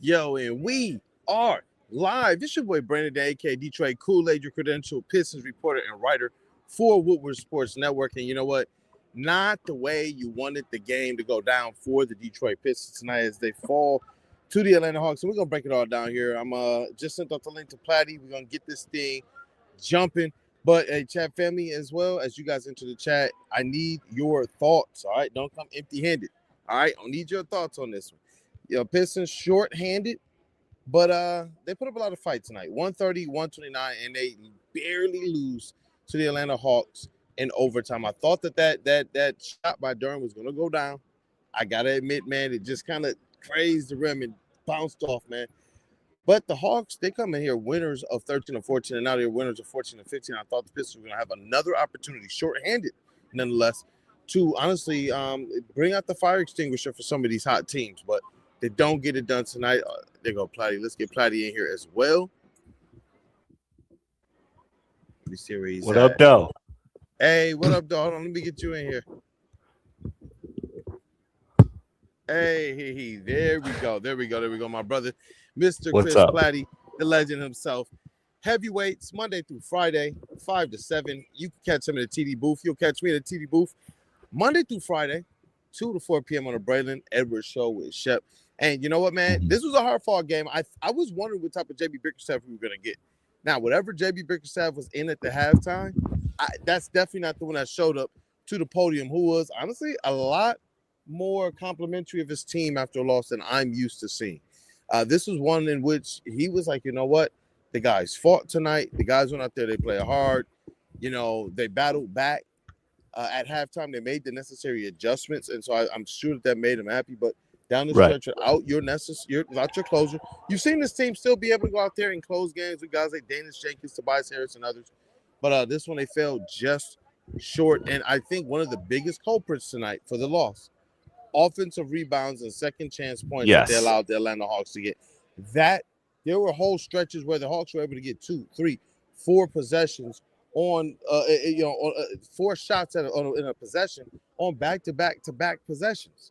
Yo, and we are live. It's your boy Brandon, aka Detroit Kool-Aid, your credentialed Pistons reporter and writer for Woodward Sports Network. And you know what? Not the way you wanted the game to go down for the Detroit Pistons tonight as they fall to the Atlanta Hawks. So we're gonna break it all down here. I'm just sent out the link to Platty. We're gonna get this thing jumping. But hey, chat family, as well as you guys into the chat, I need your thoughts. All right, don't come empty-handed. All right, I need your thoughts on this one. Pistons short-handed, but they put up a lot of fight tonight. 130, 129, and they barely lose to the Atlanta Hawks in overtime. I thought that shot by Durham was going to go down. I got to admit, man, it just kind of crazed the rim and bounced off, man. But the Hawks, they come in here winners of 13 and 14, and now they're winners of 14 and 15. I thought the Pistons were going to have another opportunity, short-handed nonetheless, to honestly bring out the fire extinguisher for some of these hot teams. But they don't get it done tonight. There go Platty. Let's get Platty in here as well. Let me see where he's What at. up, though? Hey, what up, dog? Hold on, let me get you in here. Hey, there we go, my brother, Mr. What's Chris up? Platty, the legend himself. Heavyweights, Monday through Friday, 5 to 7. You can catch him in the TD booth. You'll catch me in the TD booth Monday through Friday, 2 to 4 p.m. on the Braylon Edwards Show with Shep. And you know what, man? This was a hard-fought game. I was wondering what type of JB Bickerstaff we were going to get. Now, whatever JB Bickerstaff was in at the halftime, that's definitely not the one that showed up to the podium, who was, honestly, a lot more complimentary of his team after a loss than I'm used to seeing. This was one in which he was like, you know what? The guys fought tonight. The guys went out there. They played hard. You know, they battled back. At halftime, they made the necessary adjustments, and so I'm sure that made them happy. But down the stretch, without your closer, you've seen this team still be able to go out there and close games with guys like Danis Jenkins, Tobias Harris, and others. But this one, they fell just short. And I think one of the biggest culprits tonight for the loss, offensive rebounds and second chance points that they allowed the Atlanta Hawks to get. That there were whole stretches where the Hawks were able to get 2, 3, 4 possessions on, 4 shots in a possession on back-to-back possessions.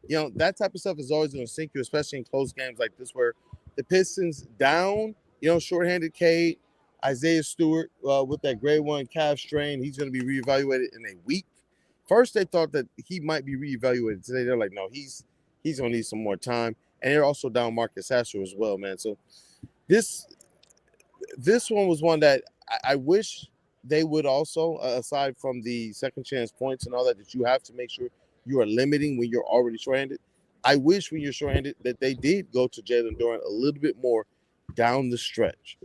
You know, that type of stuff is always going to sink you, especially in close games like this where the Pistons down, shorthanded Cade, Isaiah Stewart with that grade 1 calf strain. He's going to be reevaluated in a week. First, they thought that he might be reevaluated today. They're like, no, he's going to need some more time. And they're also down Marcus Hasher as well, man. So this one was one that I wish they would also, aside from the second chance points and all that you have to make sure you are limiting when you're already shorthanded. I wish when you're shorthanded that they did go to Jalen Duren a little bit more down the stretch.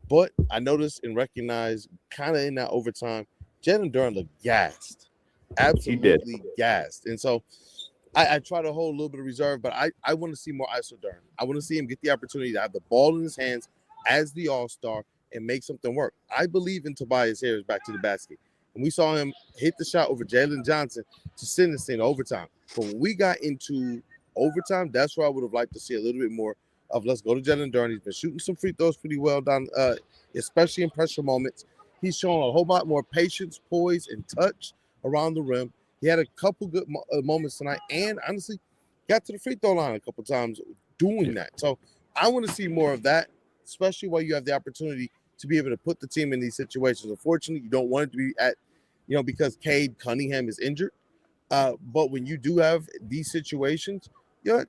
But I noticed and recognized kind of in that overtime, Jalen Duren looked gassed. Absolutely gassed. And so I try to hold a little bit of reserve, but I want to see more ISO Duren. I want to see him get the opportunity to have the ball in his hands as the all-star and make something work. I believe in Tobias Harris back to the basket. And we saw him hit the shot over Jalen Johnson to send this thing to overtime. But when we got into overtime, that's where I would have liked to see a little bit more of let's go to Jalen Duren. He's been shooting some free throws pretty well down, especially in pressure moments. He's shown a whole lot more patience, poise, and touch around the rim. He had a couple good moments tonight and honestly got to the free throw line a couple times doing that. So I want to see more of that, especially while you have the opportunity to be able to put the team in these situations. Unfortunately, you don't want it to be at, because Cade Cunningham is injured. But when you do have these situations,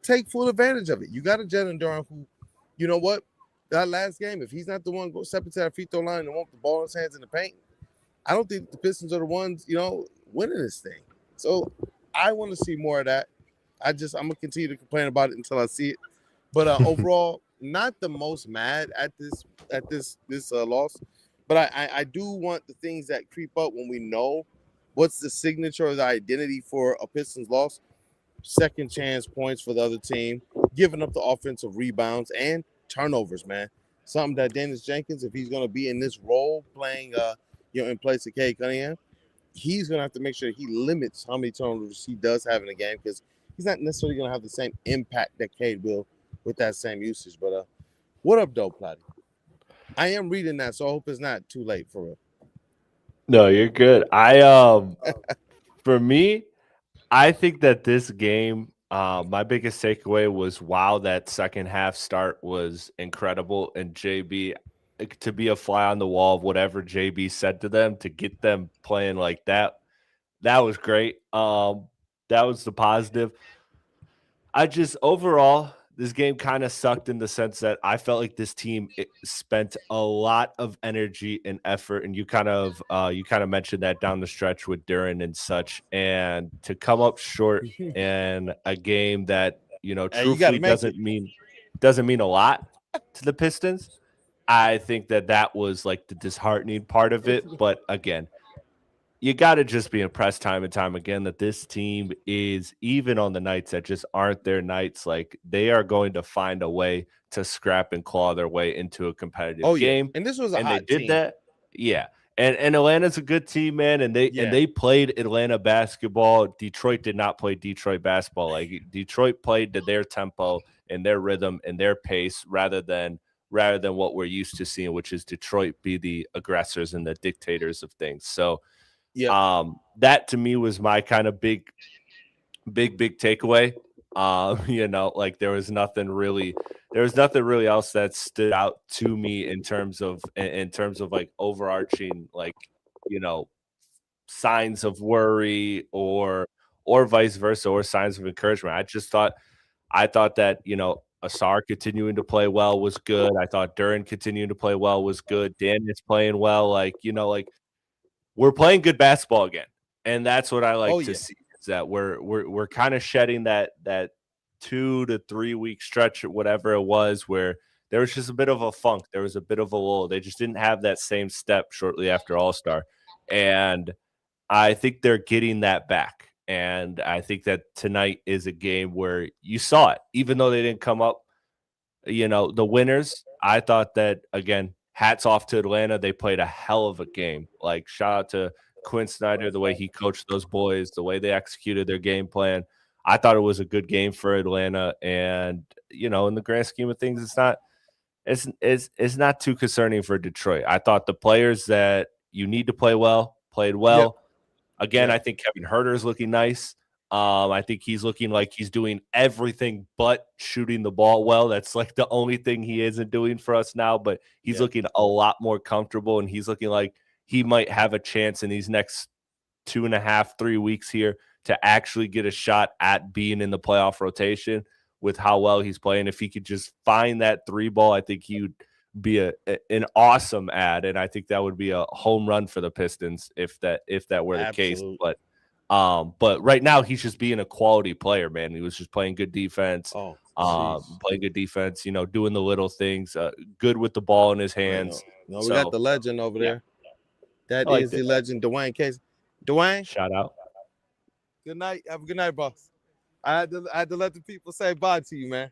take full advantage of it. You got a Jalen Duren who, you know what, that last game, if he's not the one go step into that free throw line and want the ball in his hands in the paint, I don't think the Pistons are the ones, winning this thing. So I want to see more of that. I'm gonna continue to complain about it until I see it. But overall, not the most mad at this loss, but I do want the things that creep up when we know what's the signature or the identity for a Pistons loss. Second chance points for the other team, giving up the offensive rebounds and turnovers, man. Something that Danis Jenkins, if he's going to be in this role playing, in place of Cade Cunningham, he's going to have to make sure he limits how many turnovers he does have in a game because he's not necessarily going to have the same impact that Cade will with that same usage. But what up, though, Platty? I am reading that, so I hope it's not too late for real. No, you're good. For me, I think that this game, My biggest takeaway was wow, that second half start was incredible. And JB, to be a fly on the wall of whatever JB said to them to get them playing like that was great. That was the positive. I just overall this game kind of sucked in the sense that I felt like this team spent a lot of energy and effort, and you kind of mentioned that down the stretch with Duran and such, and to come up short in a game that Hey, you got to truthfully make it. doesn't mean a lot to the Pistons. I think that was like the disheartening part of it, but again, you got to just be impressed time and time again that this team is, even on the nights that just aren't their nights, like they are going to find a way to scrap and claw their way into a Oh competitive yeah, game, and this was a and they hot did team. that. Yeah. And Atlanta's a good team, man, and Yeah. they played Atlanta basketball. Detroit did not play Detroit basketball. Like Detroit played to their tempo and their rhythm and their pace rather than what we're used to seeing, which is Detroit be the aggressors and the dictators of things. So Yep. that to me was my kind of big takeaway. Like there was nothing really else that stood out to me in terms of like overarching, like, you know, signs of worry or vice versa, or signs of encouragement. I thought that, Asar continuing to play well was good. I thought Duran continuing to play well was good. Dan is playing well. Like, we're playing good basketball again, and that's what I Oh like to yeah. see, is that we're kind of shedding that 2 to 3 week stretch or whatever it was, where there was just a bit of a funk, there was a bit of a lull. They just didn't have that same step shortly after All Star, and I think they're getting that back. And I think that tonight is a game where you saw it, even though they didn't come up, the winners. I thought that, again, hats off to Atlanta. They played a hell of a game. Like, shout out to Quinn Snyder, the way he coached those boys, the way they executed their game plan. I thought it was a good game for Atlanta, and in the grand scheme of things, it's not too concerning for Detroit. I thought the players that you need to play well played Yep. well. Again, Yep. I think Kevin Herter is looking nice. I think he's looking like he's doing everything but shooting the ball well. That's like the only thing he isn't doing for us now, but he's Yep. looking a lot more comfortable, and he's looking like he might have a chance in these next 2.5, 3 weeks here to actually get a shot at being in the playoff rotation with how well he's playing. If he could just find that three ball, I think he would be an awesome ad, and I think that would be a home run for the Pistons if that were the case. Absolute. But right now he's just being a quality player, man. He was just playing good defense, Oh, jeez. playing good defense. Doing the little things, good with the ball in his Wait, no, hands. no, we got So the legend over yeah, there. That I is liked the it. legend, Dwayne Casey. Dwayne, Shout out. good night. Have a good night, boss. I had to let the people say bye to you, man.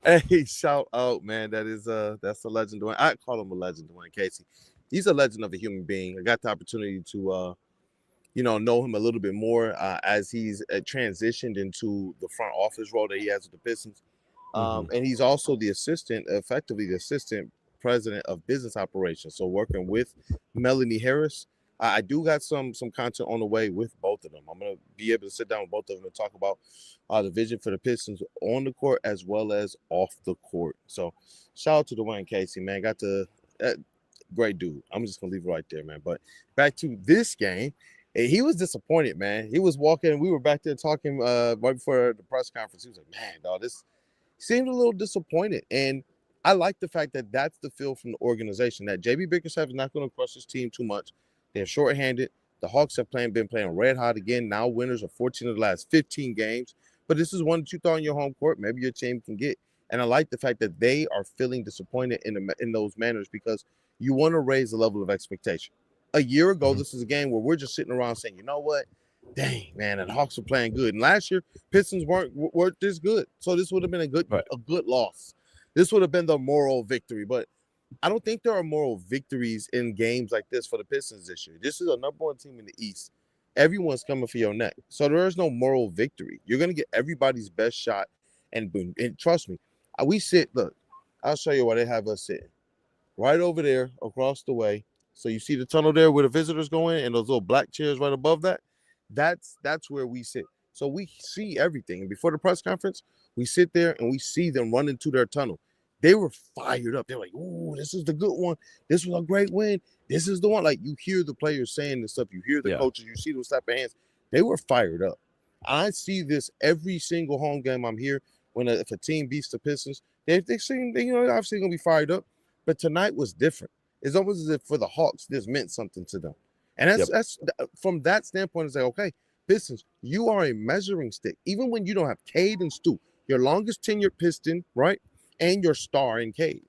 Hey, shout out, man. That's the legend, Dwayne. I call him a legend, Dwayne Casey. He's a legend of a human being. I got the opportunity to know him a little bit more as he's transitioned into the front office role that he has with the Pistons. Hmm. And he's also effectively the assistant president of business operations. So working with Melanie Harris, I do got some content on the way with both of them. I'm gonna be able to sit down with both of them and talk about the vision for the Pistons on the court as well as off the court. So shout out to Dwayne Casey, man. Got to great dude. I'm just gonna leave it right there, man. But back to this game, he was disappointed, man. He was walking. We were back there talking right before the press conference. He was like, "Man, dog, this seemed a little disappointed." And I like the fact that that's the feel from the organization that JB Bickerstaff is not going to crush his team too much. They're shorthanded. The Hawks have been playing red hot again. Now winners of 14 of the last 15 games. But this is one that you thought in your home court, maybe your team can get. And I like the fact that they are feeling disappointed in those manners because you want to raise the level of expectation. A year ago, Hmm. this is a game where we're just sitting around saying, you know what? Dang, man, and the Hawks are playing good. And last year, Pistons weren't this good. So this would have been Right. a good loss. This would have been the moral victory. But I don't think there are moral victories in games like this for the Pistons this year. This is a number one team in the East. Everyone's coming for your neck. So there is no moral victory. You're going to get everybody's best shot. And trust me, look, I'll show you why they have us sitting right over there across the way. So you see the tunnel there where the visitors go in and those little black chairs right above that? That's where we sit. So we see everything. And before the press conference, we sit there and we see them run into their tunnel. They were fired up. They're like, "Ooh, this is the good one. This was a great win. This is the one." Like you hear the players saying this stuff. You hear the Yeah. coaches. You see those type of hands. They were fired up. I see this every single home game I'm here. If a team beats the Pistons, they seem obviously gonna be fired up. But tonight was different. It's almost as if for the Hawks, this meant something to them. And that's from that standpoint, it's like, okay, Pistons, you are a measuring stick. Even when you don't have Cade and Stu, your longest tenured Piston, right? And your star in Cade.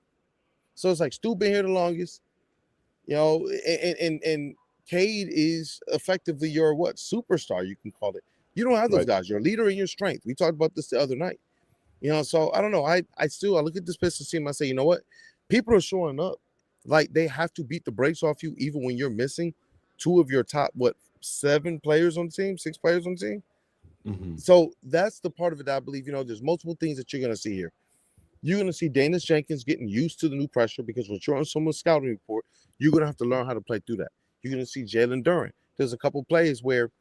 So it's like Stu been here the longest, and Cade is effectively your superstar, you can call it. You don't have those guys. Your leader and your strength. We talked about this the other night. So I don't know. I look at this Pistons team, I say, you know what? People are showing up. Like they have to beat the brakes off you, even when you're missing two of your top, 7 players on the team, 6 players on the team. Mm-hmm. So that's the part of it that I believe, there's multiple things that you're going to see here. You're going to see Danis Jenkins getting used to the new pressure because when you're on someone's scouting report, you're going to have to learn how to play through that. You're going to see Jalen Duren. There's a couple plays where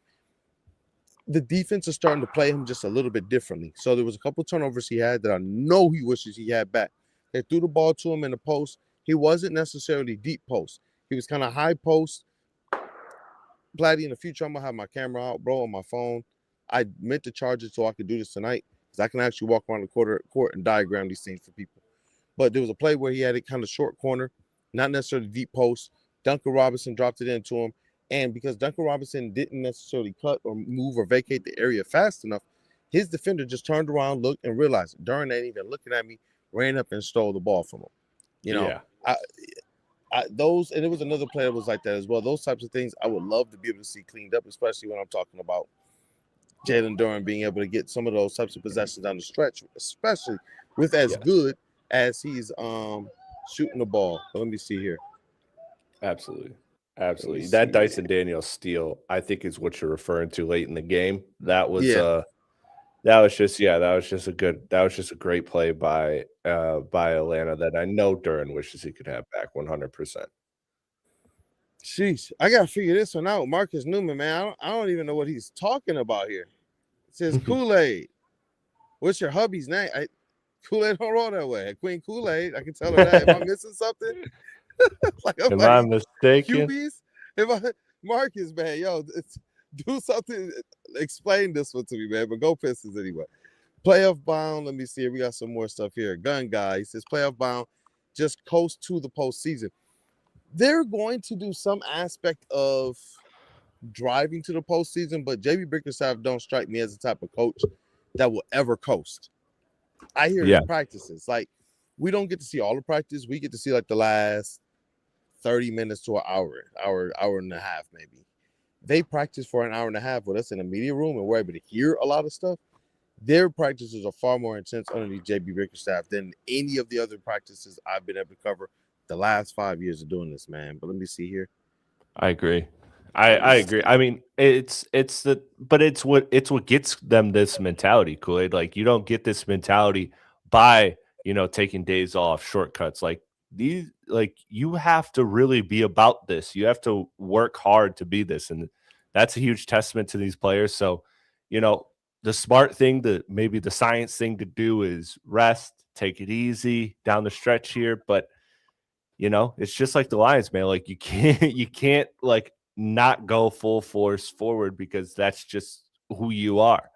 the defense is starting to play him just a little bit differently. So there was a couple turnovers he had that I know he wishes he had back. They threw the ball to him in the post. He wasn't necessarily deep post. He was kind of high post. Platty, in the future, I'm going to have my camera out, bro, on my phone. I meant to charge it so I could do this tonight because I can actually walk around the court and diagram these things for people. But there was a play where he had it kind of short corner, not necessarily deep post. Duncan Robinson dropped it into him. And because Duncan Robinson didn't necessarily cut or move or vacate the area fast enough, his defender just turned around, looked, and realized Duren ain't even looking at me, ran up and stole the ball from him. Yeah. Those, and it was another player that was like that as well. Those types of things I would love to be able to see cleaned up, especially when I'm talking about Jalen Duren being able to get some of those types of possessions down the stretch, especially with as good as he's shooting the ball. But let me see here. Absolutely. That Dyson Daniels steal, I think, is what you're referring to late in the game. That was just a great play by Atlanta that I know Duren wishes he could have back 100%. Sheesh, I gotta figure this one out. Marcus Newman, man, I don't even know what he's talking about here. It says Kool-Aid. What's your hubby's name? Kool-Aid don't roll that way. Queen Kool-Aid, I can tell her that. Am I missing something? Am I mistaken? QBs? Marcus, man, do something. Explain this one to me, man. But go Pistons anyway. Playoff bound. Let me see. We got some more stuff here. Gun guy. He says playoff bound. Just coast to the postseason. They're going to do some aspect of driving to the postseason, but JB Bickerstaff don't strike me as the type of coach that will ever coast. I hear his practices. Like, we don't get to see all the practice. We get to see like the last 30 minutes to an hour and a half, maybe. They practice for an hour and a half with us in the media room, and we're able to hear a lot of stuff. Their practices are far more intense underneath JB Bickerstaff than any of the other practices I've been able to cover the last 5 years of doing this, man. But let me see here. I agree. I agree. I mean, it's what gets them this mentality, Kool-Aid. Like, you don't get this mentality by, taking days off, shortcuts. Like these, like, you have to really be about this. You have to work hard to be this. And that's a huge testament to these players. So, the smart thing, maybe the science thing to do is rest, take it easy down the stretch here. But it's just like the Lions, man. Like you can't like not go full force forward because that's just who you are.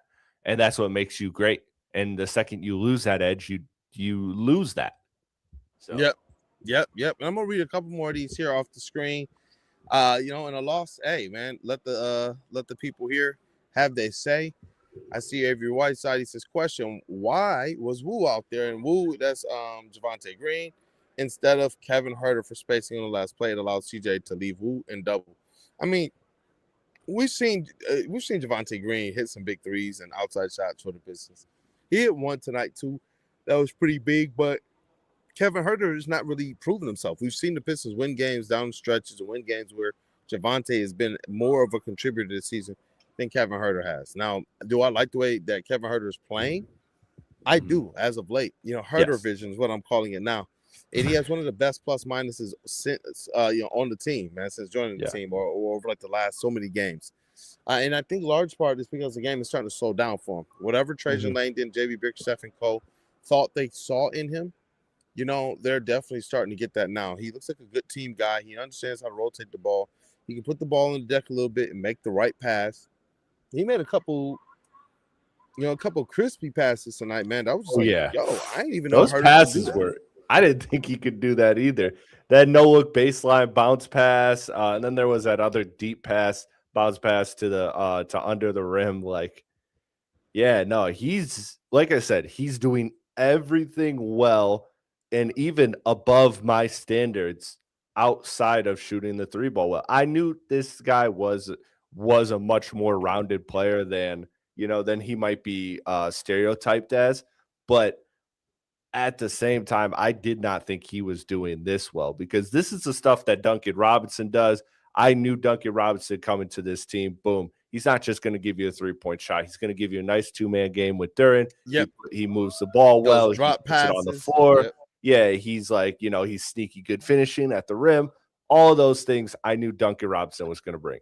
And that's what makes you great. And the second you lose that edge, you lose that. So Yep. And I'm gonna read a couple more of these here off the screen. In a loss, hey man, let the people here have their say. I see Avery Whiteside. He says, question, why was Wu out there? And Wu, that's Javonte Green, instead of Kevin Huerter for spacing on the last play. It allowed CJ to leave Wu and double. I mean, we've seen Javonte Green hit some big threes and outside shots for the Pistons. He hit one tonight too. That was pretty big, but Kevin Huerter is not really proving himself. We've seen the Pistons win games down stretches and win games where Javonte has been more of a contributor this season than Kevin Huerter has. Now, do I like the way that Kevin Huerter is playing? I do, as of late. Huerter vision is what I'm calling it now. And he has one of the best plus minuses since on the team, man, since joining the team or over like the last so many games. And I think large part is because the game is starting to slow down for him. Whatever Trajan Mhm. Langdon, JB Bickerstaff, and Co. thought they saw in him, they're definitely starting to get that now. He looks like a good team guy. He understands how to rotate the ball. He can put the ball in the deck a little bit and make the right pass. He made a couple crispy passes tonight, man. I was just Oh, like, yeah. yo, I didn't even know Those Herter could do passes that. were I didn't think he could do that either. That no-look baseline bounce pass, and then there was that other deep bounce pass to the to under the rim. Like, yeah, no, he's like I said, he's doing everything well and even above my standards outside of shooting the three ball well. I knew this guy was a much more rounded player than he might be stereotyped as, but at the same time, I did not think he was doing this well because this is the stuff that Duncan Robinson does. I knew Duncan Robinson coming to this team. Boom. He's not just going to give you a 3-point shot. He's going to give you a nice 2-man game with Duran. Yep. He moves the ball Those well. He drop puts it on the passes. floor. Yep. Yeah, he's like, he's sneaky good finishing at the rim. All of those things I knew Duncan Robinson was going to bring.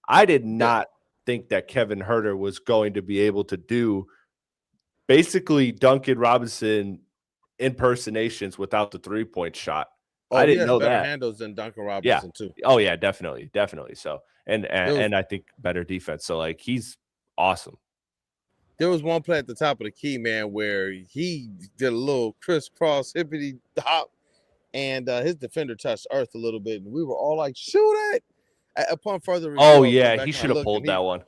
I did not think that Kevin Herter was going to be able to do basically Duncan Robinson impersonations without the 3-point shot. Oh, I he didn't has know better that. handles than Duncan Yeah. Robinson too. Oh yeah, definitely. So, and I think better defense. So like he's awesome. There was one play at the top of the key, man, where he did a little crisscross hippity hop, and his defender touched earth a little bit, and we were all like, "Shoot it!" Upon further review, Oh I went yeah, back he and I should have looked, pulled and that one.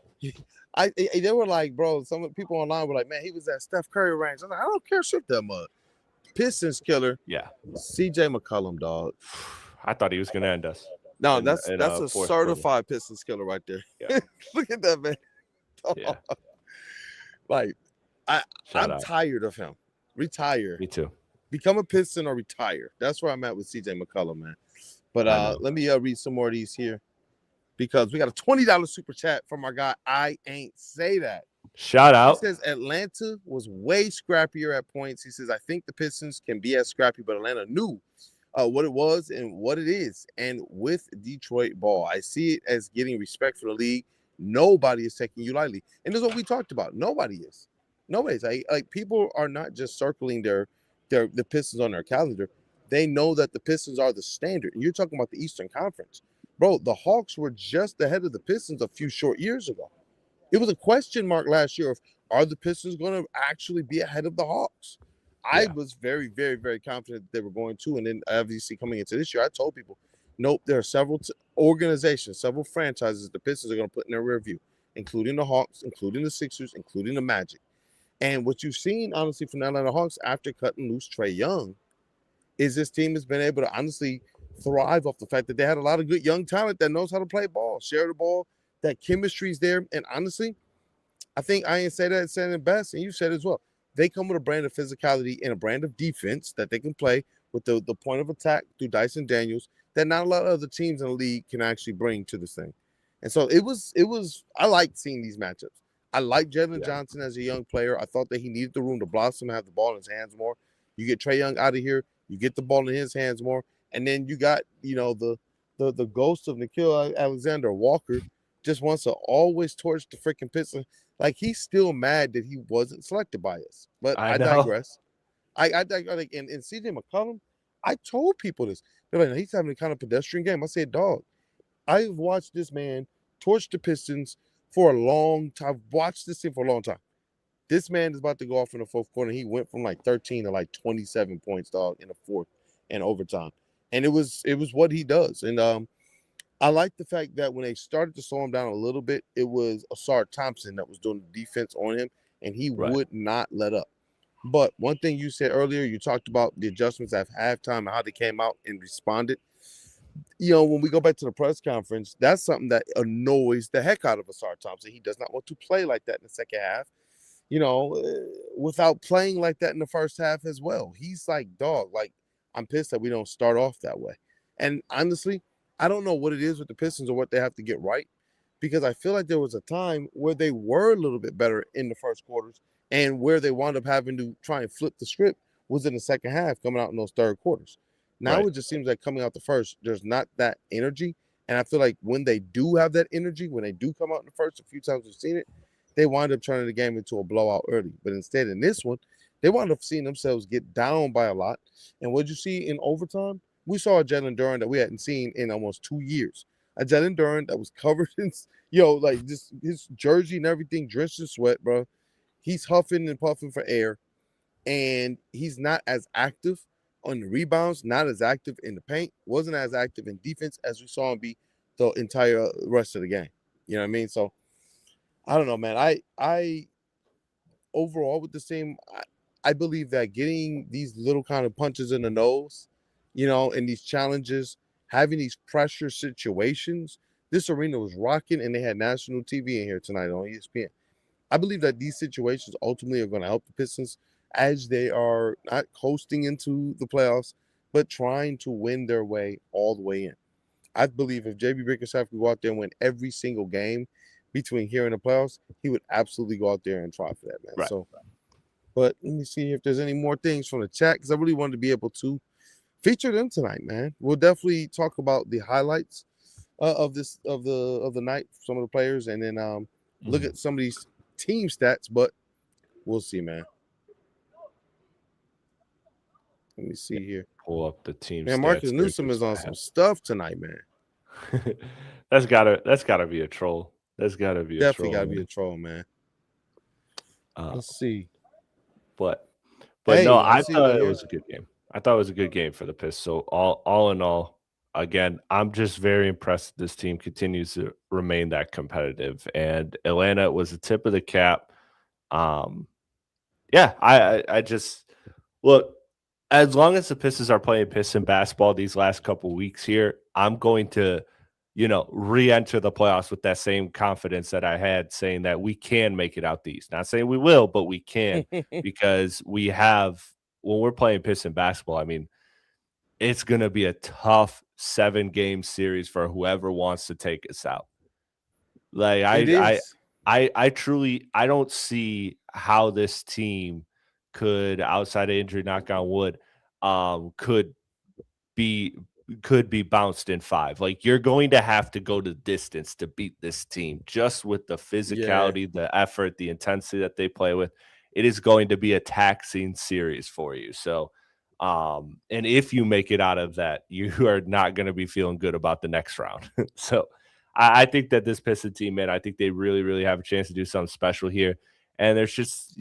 they were like, bro, some people online were like, man, he was at Steph Curry range. I'm like, I don't care, shoot that mud. Pistons killer. Yeah. CJ McCollum, dog. I thought he was going to end us. No, in that's a fourth certified Pistons killer right there. Yeah. Look at that, man. Yeah. Like, I'm out. tired of him. Retire. Me too. Become a Piston or retire. That's where I'm at with CJ McCollum, man. But let me read some more of these here because we got a $20 super chat from our guy. I ain't say that. Shout out. He says Atlanta was way scrappier at points. He says, I think the Pistons can be as scrappy, but Atlanta knew what it was and what it is. And with Detroit ball, I see it as getting respect for the league. Nobody is taking you lightly. And this is what we talked about. Nobody is. Nobody's like people are not just circling the Pistons on their calendar. They know that the Pistons are the standard. And you're talking about the Eastern Conference. Bro, the Hawks were just ahead of the Pistons a few short years ago. It was a question mark last year of, are the Pistons going to actually be ahead of the Hawks? I was very, very, very confident they were going to. And then obviously coming into this year, I told people, nope, there are several organizations, several franchises the Pistons are going to put in their rear view, including the Hawks, including the Sixers, including the Magic. And what you've seen, honestly, from the Atlanta Hawks after cutting loose Trae Young is this team has been able to honestly thrive off the fact that they had a lot of good young talent that knows how to play ball, share the ball, that chemistry's there. And honestly, I think I ain't said it best, and you said it as well. They come with a brand of physicality and a brand of defense that they can play with the point of attack through Dyson Daniels that not a lot of other teams in the league can actually bring to this thing. And so it was I liked seeing these matchups. I like Jalen Johnson as a young player. I thought that he needed the room to blossom and have the ball in his hands more. You get Trae Young out of here, you get the ball in his hands more, and then you got the ghost of Nickeil Alexander Walker just wants to always torch the freaking Pistons. Like he's still mad that he wasn't selected by us. But I digress. I digress. And CJ McCollum, I told people this. They're like, he's having a kind of pedestrian game. I said, dog, I've watched this man torch the Pistons for a long time. I've watched this thing for a long time. This man is about to go off in the fourth quarter. He went from like 13 to like 27 points, dog, in the fourth and overtime. And it was what he does. And I like the fact that when they started to slow him down a little bit, it was Asar Thompson that was doing the defense on him, and he would not let up. But one thing you said earlier, you talked about the adjustments at halftime and how they came out and responded. When we go back to the press conference, that's something that annoys the heck out of Asar Thompson. He does not want to play like that in the second half, without playing like that in the first half as well. He's like, dog, like, I'm pissed that we don't start off that way. And honestly, I don't know what it is with the Pistons or what they have to get right, because I feel like there was a time where they were a little bit better in the first quarters, and where they wound up having to try and flip the script was in the second half, coming out in those third quarters. Now it just seems like coming out the first, there's not that energy, And I feel like when they do have that energy, when they do come out in the first, a few times we've seen it, they wind up turning the game into a blowout early. But instead, in this one, they wound up seeing themselves get down by a lot. And what you see in overtime, we saw a Jalen Duran that we hadn't seen in almost 2 years. A Jalen Duran that was covered in, like just his jersey and everything drenched in sweat, bro. He's huffing and puffing for air, and he's not as active on the rebounds, not as active in the paint, wasn't as active in defense as we saw him be the entire rest of the game. You know what I mean? So I don't know, man. I overall with the same, I believe that getting these little kind of punches in the nose, and these challenges, having these pressure situations, this arena was rocking, and they had national TV in here tonight on ESPN. I believe that these situations ultimately are going to help the Pistons as they are not coasting into the playoffs, but trying to win their way all the way in. I believe if JB Bickerstaff could go out there and win every single game between here and the playoffs, he would absolutely go out there and try for that, man. Right. So, but let me see if there's any more things from the chat, because I really wanted to be able to feature them tonight, man. We'll definitely talk about the highlights of the night, some of the players, and then look at some of these team stats. But we'll see, man. Let me see here. Pull up the team. Man, Marcus Newsom is on some stuff tonight, man. That's gotta be a troll. That's gotta be a troll. Definitely gotta be a troll, man. Let's see. But Hey, no, I I see thought one it here. was a good game. I thought it was a good game for the Pists. So all in all, again, I'm just very impressed this team continues to remain that competitive. And Atlanta was the tip of the cap. Yeah, I just look, as long as the Pistons are playing Piston basketball these last couple weeks here, I'm going to, re-enter the playoffs with that same confidence that I had, saying that we can make it out these. Not saying we will, but we can, because we have, when we're playing Piston basketball, I mean, it's going to be a tough 7-game series for whoever wants to take us out. Like It is. I truly, I don't see how this team could, outside of injury, knock on wood, could be bounced in 5. Like, you're going to have to go to distance to beat this team, just with the Yeah. physicality, the effort, the intensity that they play with. It is going to be a taxing series for you. So, and if you make it out of that, you are not going to be feeling good about the next round. So, I think that this Piston team, man, I think they really, really have a chance to do something special here. And there's just,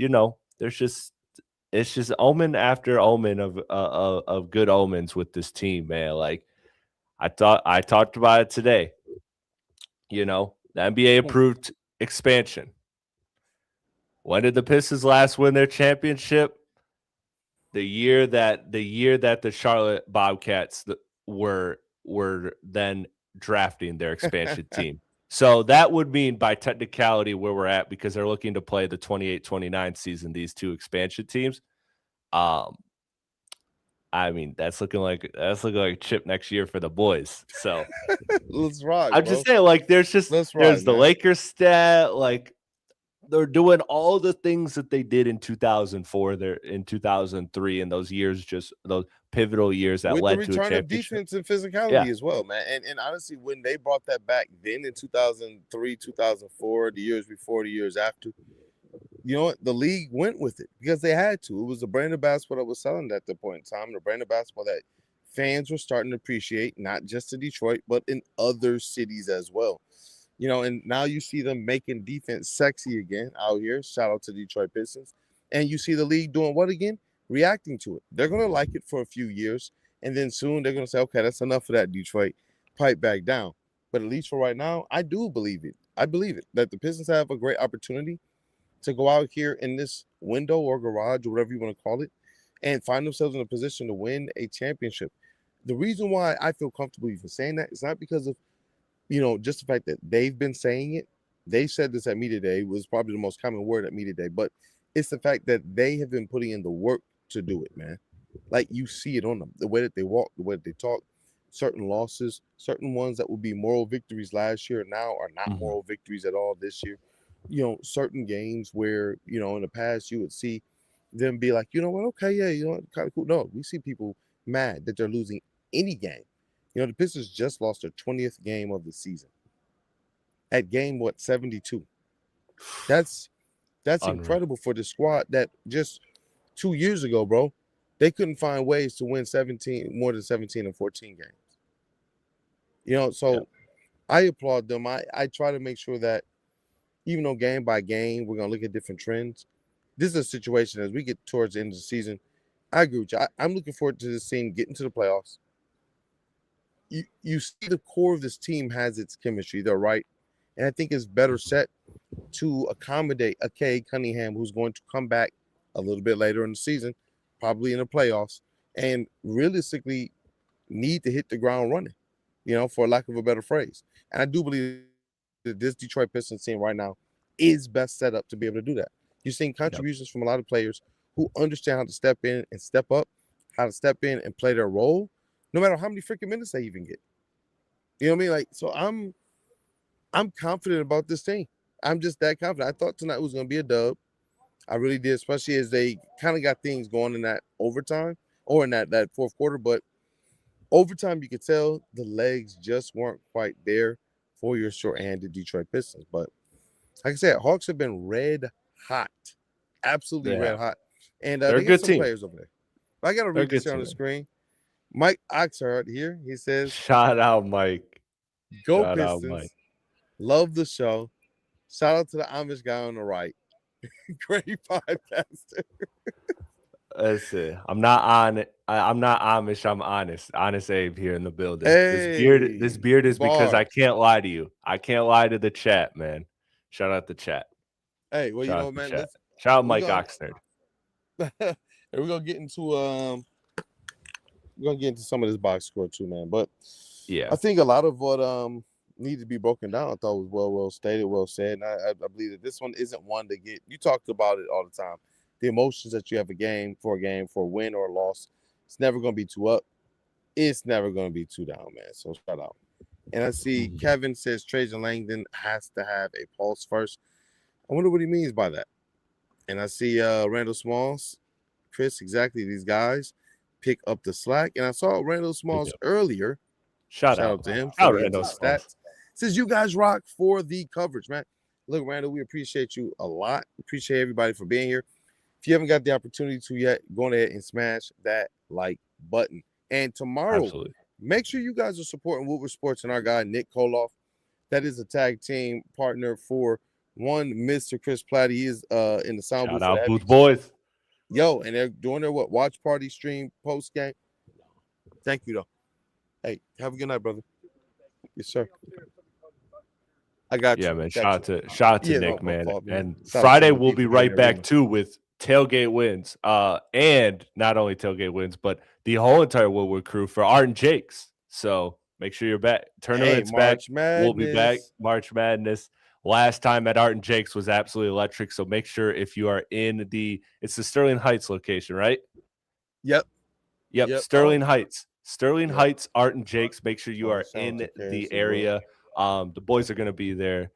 it's just omen after omen of good omens with this team, man. Like, I talked about it today. The NBA approved expansion. When did the Pistons last win their championship? The year that the Charlotte Bobcats were then drafting their expansion team. So that would mean, by technicality, where we're at, because they're looking to play the 28-29 season, these two expansion teams. I mean, that's looking like a chip next year for the boys. So Let's ride, I'm bro. just saying, like, there's ride, the man. Lakers stat, like, they're doing all the things that they did in 2004, there in 2003, and those years, just those pivotal years that With the led to a return of championship. defense and physicality as well, man. And honestly, when they brought that back then in 2003, 2004, the years before, the years after, you know what? The league went with it because they had to. It was the brand of basketball that was selling at that point in time, the brand of basketball that fans were starting to appreciate, not just in Detroit, but in other cities as well. And now you see them making defense sexy again out here. Shout out to Detroit Pistons. And you see the league doing what again? Reacting to it. They're going to like it for a few years. And then soon they're going to say, okay, that's enough of that, Detroit. Pipe back down. But at least for right now, I do believe it. I believe it that the Pistons have a great opportunity to go out here in this window or garage or whatever you want to call it and find themselves in a position to win a championship. The reason why I feel comfortable even saying that is not because of just the fact that they've been saying it. They said this at Media Day, was probably the most common word at Media Day, but it's the fact that they have been putting in the work to do it, man. Like, you see it on them, the way that they walk, the way that they talk, certain losses, certain ones that will be moral victories last year now are not moral victories at all this year. Certain games where, in the past you would see them be like, you know what, okay, yeah, kind of cool. No, we see people mad that they're losing any game. The Pistons just lost their 20th game of the season. At game 72. That's Unreal. incredible for the squad that just 2 years ago, bro, they couldn't find ways to win more than 17 and 14 games. So I applaud them. I try to make sure that even though game by game we're gonna look at different trends, this is a situation as we get towards the end of the season. I agree with you. I'm looking forward to this team getting to the playoffs. You see the core of this team has its chemistry. They're right. And I think it's better set to accommodate a Cade Cunningham who's going to come back a little bit later in the season, probably in the playoffs, and realistically need to hit the ground running, for lack of a better phrase. And I do believe that this Detroit Pistons team right now is best set up to be able to do that. You're seeing contributions from a lot of players who understand how to step in and step up, how to step in and play their role, no matter how many freaking minutes they even get. You know what I mean? Like, so I'm confident about this team. I'm just that confident. I thought tonight was going to be a dub. I really did, especially as they kind of got things going in that overtime or in that fourth quarter. But overtime, you could tell the legs just weren't quite there for your short-handed Detroit Pistons. But like I said, Hawks have been red hot, absolutely red hot. And they're they a got good some team. players over there. But I got to read this here on the screen. Mike Oxford here. He says, shout out, Mike. Go shout Pistons. Out, Mike. Love the show. Shout out to the Amish guy on the right. Great podcaster. Listen, I'm not on it. I'm not Amish. I'm honest. Honest Abe here in the building. Hey, this beard is because I can't lie to you. I can't lie to the chat, man. Shout out the chat. Hey, well, shout man. Shout out Mike Oxnard. And we're gonna get into some of this box score too, man. But yeah, I think a lot of what needed to be broken down, I thought was well stated, well said. And I believe that this one isn't one to get. You talked about it all the time. The emotions that you have for a win or a loss, it's never going to be too up. It's never going to be too down, man. So shout out. And I see Kevin says Trajan Langdon has to have a pulse first. I wonder what he means by that. And I see Randall Smalls, Chris, exactly these guys pick up the slack. And I saw Randall Smalls earlier. Shout out to him. Shout out Randall Smalls. Says you guys rock for the coverage, man. Look, Randall, we appreciate you a lot. Appreciate everybody for being here. If you haven't got the opportunity to yet, go ahead and smash that like button. And tomorrow, make sure you guys are supporting Woodward Sports and our guy, Nick Koloff. That is a tag team partner for one Mr. Chris Platt. He is in the sound booth. Shout out Booth Boys. Yo, and they're doing their watch party stream post game. Thank you, though. Hey, have a good night, brother. Yes, sir. I got you. Yeah, man. Shout out to Nick, man. And Friday we'll be right back too with tailgate wins. And not only tailgate wins, but the whole entire Woodward crew for Art and Jake's. So make sure you're back. Tournament's back. We'll be back. March Madness. Last time at Art and Jake's was absolutely electric. So make sure if you are in it's the Sterling Heights location, right? Yep. Sterling Heights. Sterling Heights, Art and Jake's. Make sure you are in the area. The boys are going to be there,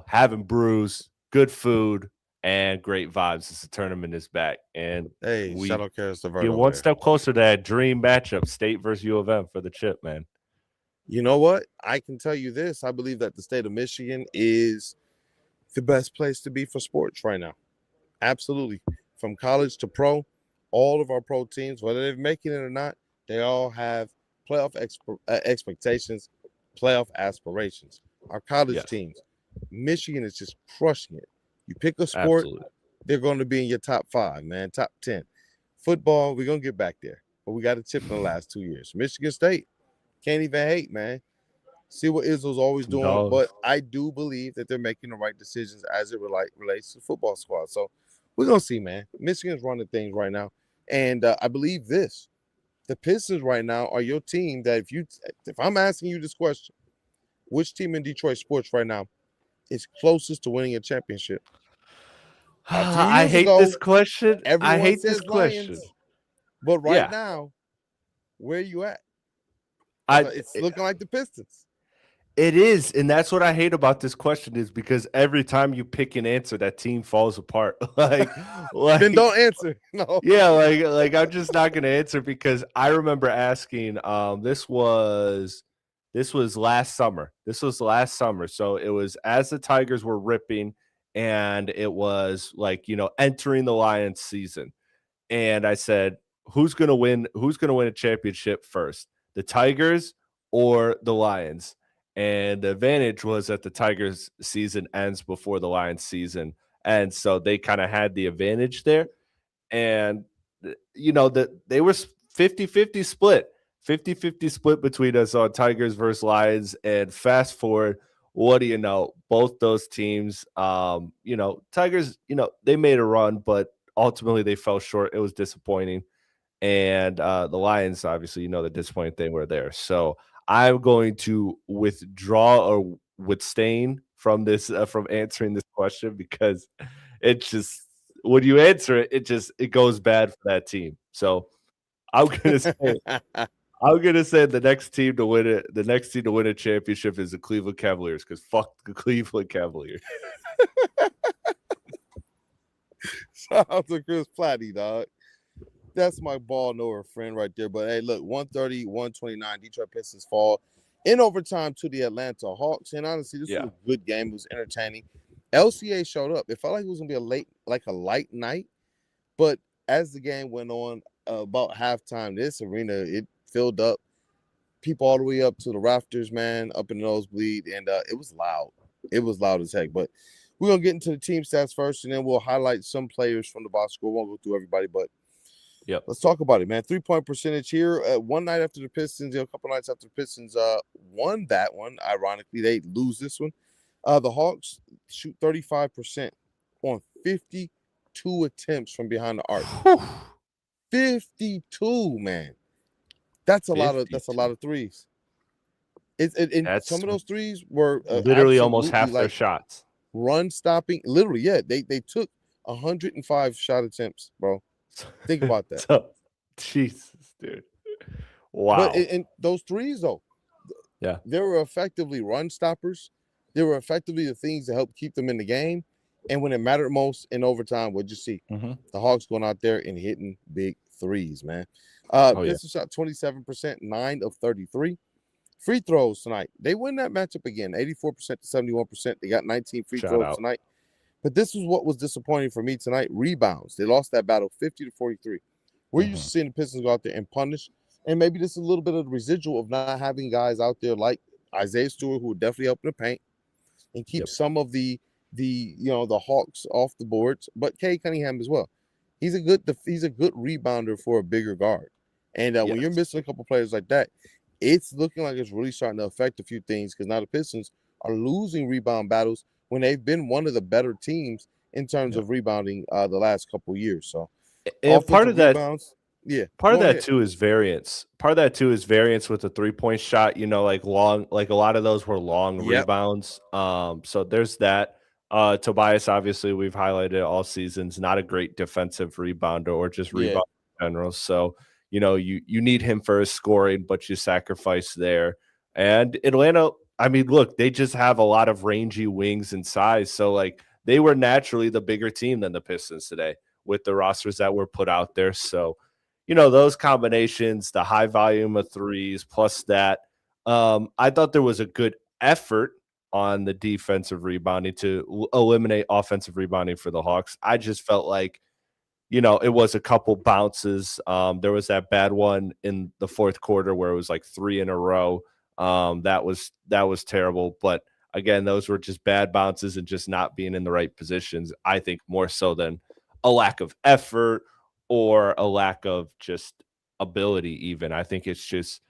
having brews, good food, and great vibes as the tournament is back. And we get one step closer to that dream matchup, State versus U of M for the chip, man. You know what? I can tell you this. I believe that the state of Michigan is the best place to be for sports right now. Absolutely. From college to pro, all of our pro teams, whether they're making it or not, they all have playoff expectations, playoff aspirations. Our college teams, Michigan is just crushing it. You pick a sport, they're going to be in your top 5, man, top 10. Football, we're going to get back there, but we got a chip in the last 2 years. Michigan State, can't even hate, man. See what Izzo's always doing, but I do believe that they're making the right decisions as it relates to the football squad. So we're going to see, man. Michigan's running things right now, and I believe this. The Pistons right now are your team that if I'm asking you this question, which team in Detroit sports right now is closest to winning a championship? I hate this question. I hate this question. But right now, where are you at? It's looking like the Pistons. It is, and that's what I hate about this question is because every time you pick an answer, that team falls apart. Then Like don't answer. No. yeah, like I'm just not gonna answer because I remember asking. This was last summer. This was last summer. So it was as the Tigers were ripping, and it was like entering the Lions season. And I said, "Who's gonna win? Who's gonna win a championship first, the Tigers or the Lions?" And the advantage was that the Tigers season ends before the Lions season, and so they kind of had the advantage there. And that they were 50-50 split, 50-50 split between us on Tigers versus Lions. And fast forward, what do you know, both those teams, Tigers, they made a run, but ultimately they fell short. It was disappointing. And the Lions, obviously, the disappointing thing were there. So I'm going to withdraw or withstain from this from answering this question because it just when you answer it, it goes bad for that team. So I'm gonna say the next team to win it. The next team to win a championship is the Cleveland Cavaliers because fuck the Cleveland Cavaliers. Shout out to Chris Platty, dog. That's my ball knower friend right there. But hey, look, 130, 129, Detroit Pistons fall in overtime to the Atlanta Hawks. And honestly, this was a good game. It was entertaining. LCA showed up. It felt like it was gonna be a light night. But as the game went on, about halftime, this arena it filled up. People all the way up to the rafters, man, up in the nosebleed, and it was loud. It was loud as heck. But we're gonna get into the team stats first, and then we'll highlight some players from the box score. Won't go through everybody, but let's talk about it, man. 3-point percentage here. One night after the Pistons, a couple nights after the Pistons won that one. Ironically, they lose this one. The Hawks shoot 35% on 52 attempts from behind the arc. 52, man. That's a lot of threes. Some of those threes were literally almost half their shots. Run stopping. Literally, yeah. They took 105 shot attempts, bro. Think about that. Jesus, dude. Wow. But in those threes, though, they were effectively run stoppers. They were effectively the things that helped keep them in the game. And when it mattered most in overtime, what'd you see? The Hawks going out there and hitting big threes, man. Pistons shot 27%, 9 of 33. Free throws tonight. They win that matchup again, 84% to 71%. They got 19 free throws tonight. But this is what was disappointing for me tonight. Rebounds. They lost that battle 50 to 43. We're used to seeing the Pistons go out there and punish. And maybe this is a little bit of the residual of not having guys out there like Isaiah Stewart, who would definitely help in the paint and keep some of the Hawks off the boards, but Cade Cunningham as well. He's a good rebounder for a bigger guard. And when you're missing a couple players like that, it's looking like it's really starting to affect a few things because now the Pistons are losing rebound battles when they've been one of the better teams in terms of rebounding the last couple years. So part of that rebounds, part of that too is variance. Part of that too is variance with the 3-point shot, like a lot of those were long rebounds. So there's that. Tobias, obviously, we've highlighted all seasons, not a great defensive rebounder or just rebound in general. So, you need him for his scoring, but you sacrifice there. And Atlanta, I mean, look, they just have a lot of rangy wings and size. So, like, they were naturally the bigger team than the Pistons today with the rosters that were put out there. So, those combinations, the high volume of threes, plus that, I thought there was a good effort on the defensive rebounding to eliminate offensive rebounding for the Hawks. I just felt like, it was a couple bounces. There was that bad one in the fourth quarter where it was like 3 in a row. That was terrible. But again, those were just bad bounces and just not being in the right positions. I think more so than a lack of effort or a lack of just ability even. I think it's just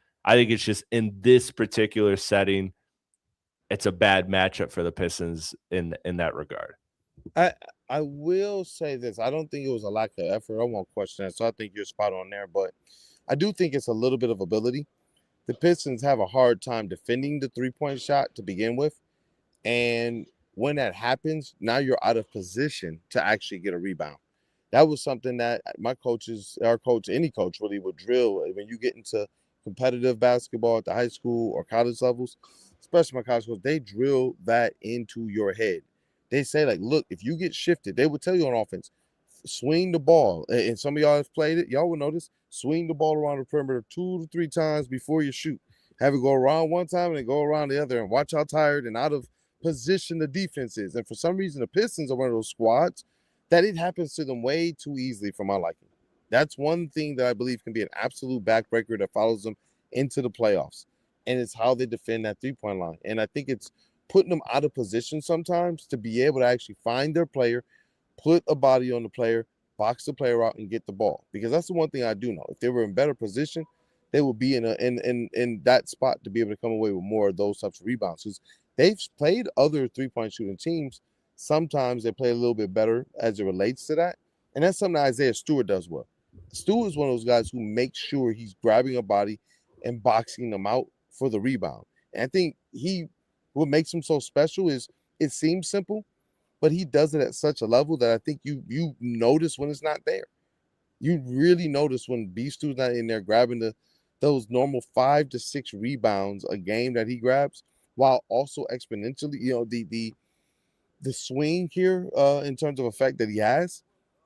in this particular setting, it's a bad matchup for the Pistons in that regard. I will say this. I don't think it was a lack of effort. I won't question that. So I think you're spot on there. But I do think it's a little bit of ability. The Pistons have a hard time defending the 3-point shot to begin with. And when that happens, now you're out of position to actually get a rebound. That was something that our coach, any coach really would drill when you get into competitive basketball at the high school or college levels. especially my college coach, they drill that into your head. They say, like, look, if you get shifted, they would tell you on offense, swing the ball. And some of y'all have played it. Y'all will notice, swing the ball around the perimeter 2 to 3 times before you shoot. Have it go around one time and then go around the other, and watch how tired and out of position the defense is. And for some reason, the Pistons are one of those squads that it happens to them way too easily for my liking. That's one thing that I believe can be an absolute backbreaker that follows them into the playoffs. And it's how they defend that three-point line. And I think it's putting them out of position sometimes to be able to actually find their player, put a body on the player, box the player out, and get the ball. Because that's the one thing I do know. If they were in better position, they would be in that spot to be able to come away with more of those types of rebounds. Because they've played other three-point shooting teams. Sometimes they play a little bit better as it relates to that. And that's something that Isaiah Stewart does well. Stewart is one of those guys who makes sure he's grabbing a body and boxing them out for the rebound. And I think what makes him so special is it seems simple, but he does it at such a level that I think you notice when it's not there. You really notice when Stew's not in there grabbing those normal 5 to 6 rebounds a game that he grabs, while also exponentially, the swing here in terms of effect that he has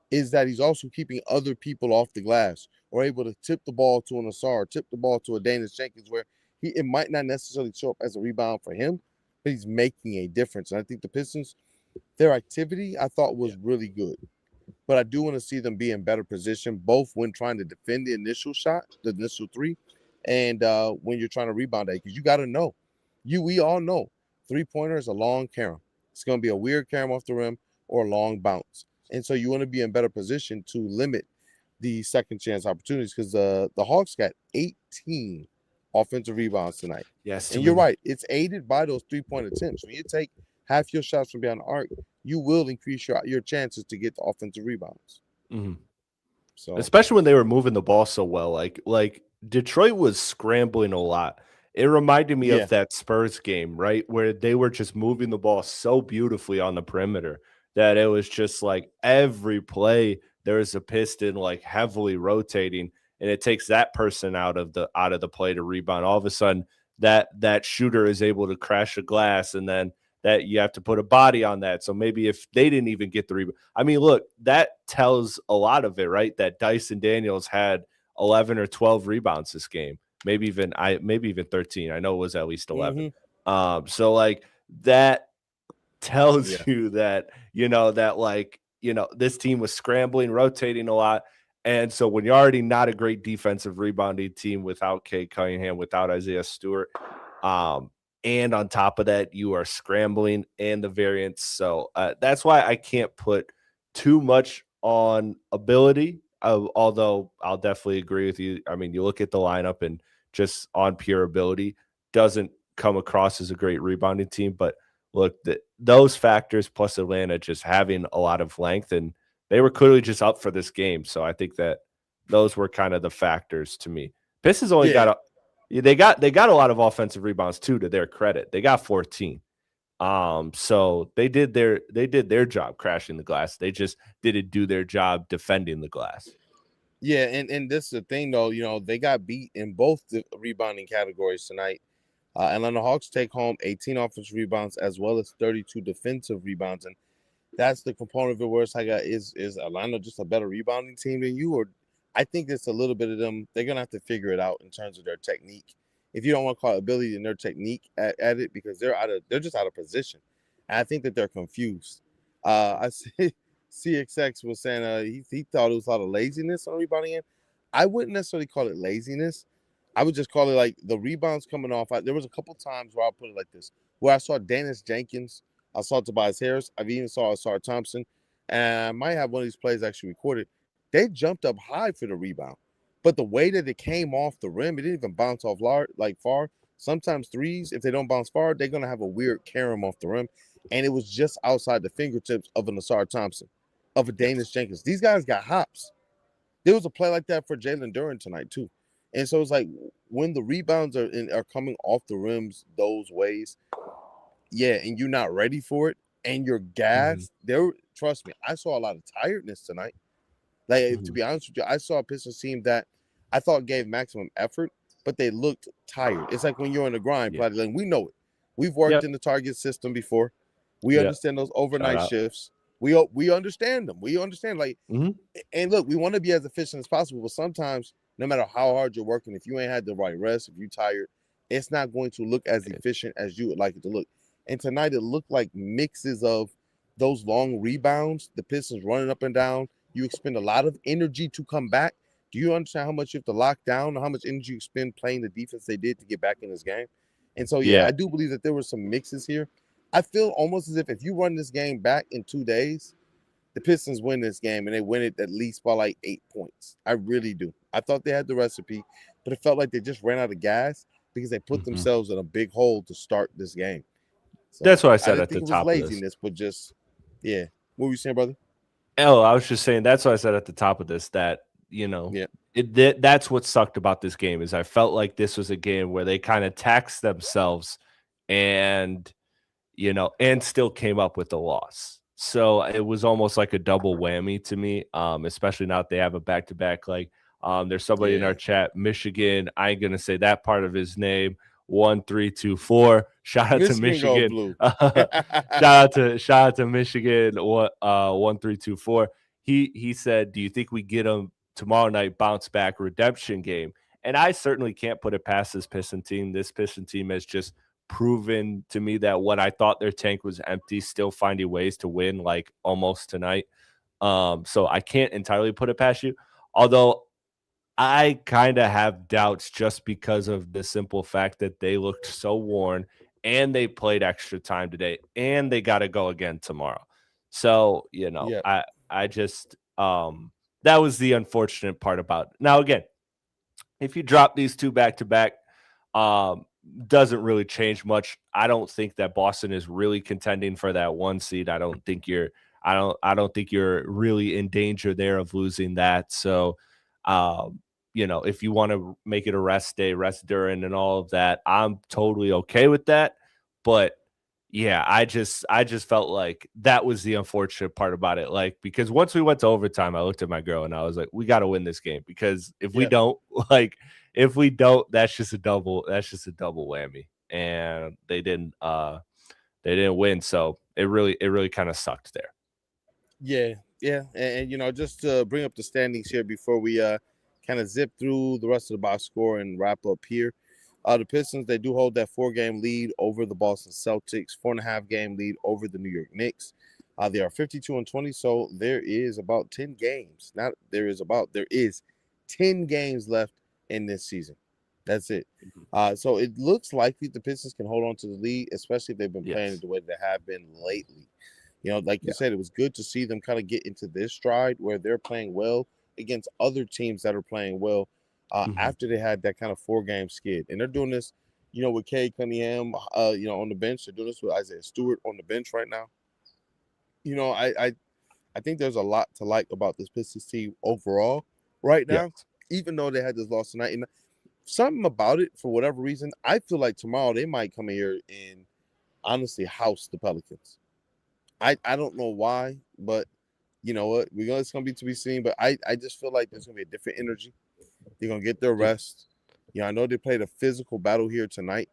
is that he's also keeping other people off the glass or able to tip the ball to an Asar, tip the ball to a Danis Jenkins, where it might not necessarily show up as a rebound for him, but he's making a difference. And I think the Pistons, their activity, I thought was really good. But I do want to see them be in better position, both when trying to defend the initial shot, the initial three, and when you're trying to rebound that. Because you got to know, we all know, three-pointer is a long carom. It's going to be a weird carom off the rim or a long bounce. And so you want to be in better position to limit the second chance opportunities, because the Hawks got 18 offensive rebounds tonight. Yes, and you're right. It's aided by those three-point attempts. When you take half your shots from behind the arc, you will increase your chances to get the offensive rebounds. Mm-hmm. So, especially when they were moving the ball so well, like Detroit was scrambling a lot. It reminded me of that Spurs game, right, where they were just moving the ball so beautifully on the perimeter that it was just like every play there was a Piston like heavily rotating, and it takes that person out of the play to rebound. All of a sudden, that shooter is able to crash a glass, and then that you have to put a body on that. So maybe if they didn't even get the rebound, I mean, look, that tells a lot of it, right? That Dyson Daniels had 11 or 12 rebounds this game, maybe even 13. I know it was at least 11. Mm-hmm. So like that tells you that, this team was scrambling, rotating a lot. And so when you're already not a great defensive rebounding team without Cade Cunningham, without Isaiah Stewart, and on top of that, you are scrambling and the variance. So that's why I can't put too much on ability, although I'll definitely agree with you. I mean, you look at the lineup and just on pure ability, doesn't come across as a great rebounding team. But look, those factors plus Atlanta just having a lot of length, and they were clearly just up for this game. So I think that those were kind of the factors to me. Pistons only got they got a lot of offensive rebounds too, to their credit. They got 14. So they did their job crashing the glass. They just didn't do their job defending the glass. Yeah, and this is the thing though, they got beat in both the rebounding categories tonight. Atlanta Hawks take home 18 offensive rebounds as well as 32 defensive rebounds, and that's the component of it where it's like, is Atlanta just a better rebounding team than you? Or I think it's a little bit of them. They're gonna have to figure it out in terms of their technique. If you don't want to call it ability and their technique at it, because they're just out of position. And I think that they're confused. I see CXX was saying he thought it was a lot of laziness on rebounding end. I wouldn't necessarily call it laziness. I would just call it like the rebounds coming off. There was a couple times where I'll put it like this, where I saw Danis Jenkins, I saw Tobias Harris, I've even saw Asar Thompson, and I might have one of these plays actually recorded. They jumped up high for the rebound, but the way that it came off the rim, it didn't even bounce off far. Sometimes threes, if they don't bounce far, they're going to have a weird carom off the rim, and it was just outside the fingertips of an Asar Thompson, of a Danis Jenkins. These guys got hops. There was a play like that for Jalen Duren tonight too. And so it's like when the rebounds are coming off the rims those ways, and you're not ready for it, and you're gassed. Trust me, I saw a lot of tiredness tonight. Like, to be honest with you, I saw a Pistons team that I thought gave maximum effort, but they looked tired. It's like when you're in the grind, like we know it. We've worked Yep. in the Target system before. We Yeah. understand those Shout overnight out. shifts. We understand them. We understand, like, Mhm. and look, we want to be as efficient as possible, but sometimes, no matter how hard you're working, if you ain't had the right rest, if you're tired, it's not going to look as efficient as you would like it to look. And tonight, it looked like mixes of those long rebounds, the Pistons running up and down. You expend a lot of energy to come back. Do you understand how much you have to lock down, or how much energy you expend playing the defense they did to get back in this game? And so, yeah, Yeah. I do believe that there were some mixes here. I feel almost as if you run this game back in 2 days, the Pistons win this game, and they win it at least by like 8 points. I really do. I thought they had the recipe, but it felt like they just ran out of gas because they put Mhm. themselves in a big hole to start this game. That's So what I I said didn't at the think it was top of this. laziness, but just, yeah. What were you saying, brother? Oh, I was just saying that's what I said at the top of this, that, Yeah, that's what sucked about this game is I felt like this was a game where they kind of taxed themselves and, and still came up with a loss. So it was almost like a double whammy to me, especially now that they have a back-to-back. Like, there's somebody in yeah. our chat, Michigan. I ain't gonna say that part of his name. 1324. Shout out to Michigan go Michigan. blue. Shout out to Michigan. What 1324. He said, "Do you think we get them tomorrow night? Bounce back redemption game?" And I certainly can't put it past this Piston team. This Piston team has just proven to me that when I thought their tank was empty, still finding ways to win, like almost tonight. So I can't entirely put it past you. Although I kind of have doubts just because of the simple fact that they looked so worn and they played extra time today and they got to go again tomorrow. So, Yeah, I just that was the unfortunate part about it. Now again, if you drop these two back to back, um, doesn't really change much. I don't think that Boston is really contending for that one seed. I don't think you're really in danger there of losing that. So, if you want to make it a rest day, rest during and all of that, I'm totally okay with that. But yeah, I just felt like that was the unfortunate part about it. Like, because once we went to overtime, I looked at my girl and I was like, we got to win this game, because if we yeah, don't, like, if we don't, that's just a double whammy. And they didn't win. So it really kind of sucked there. yeah, yeah. And just to bring up the standings here before we kind of zip through the rest of the box score and wrap up here. The Pistons, they do hold that 4-game lead over the Boston Celtics, 4.5-game lead over the New York Knicks. They are 52-20, so there is about 10 games. There is 10 games left in this season. That's it. Mhm. So it looks likely the Pistons can hold on to the lead, especially if they've been playing it Yes. the way they have been lately. Like you Yeah. said, it was good to see them kind of get into this stride where they're playing well against other teams that are playing well Mhm. after they had that kind of 4-game skid. And they're doing this, with Cade Cunningham, on the bench. They're doing this with Isaiah Stewart on the bench right now. I think there's a lot to like about this Pistons team overall right now, Yes. even though they had this loss tonight. And something about it, for whatever reason, I feel like tomorrow they might come in here and honestly house the Pelicans. I don't know why, but you know what? It's gonna be to be seen. But I just feel like there's gonna be a different energy. They're gonna get their Yeah. rest. I know they played a physical battle here tonight,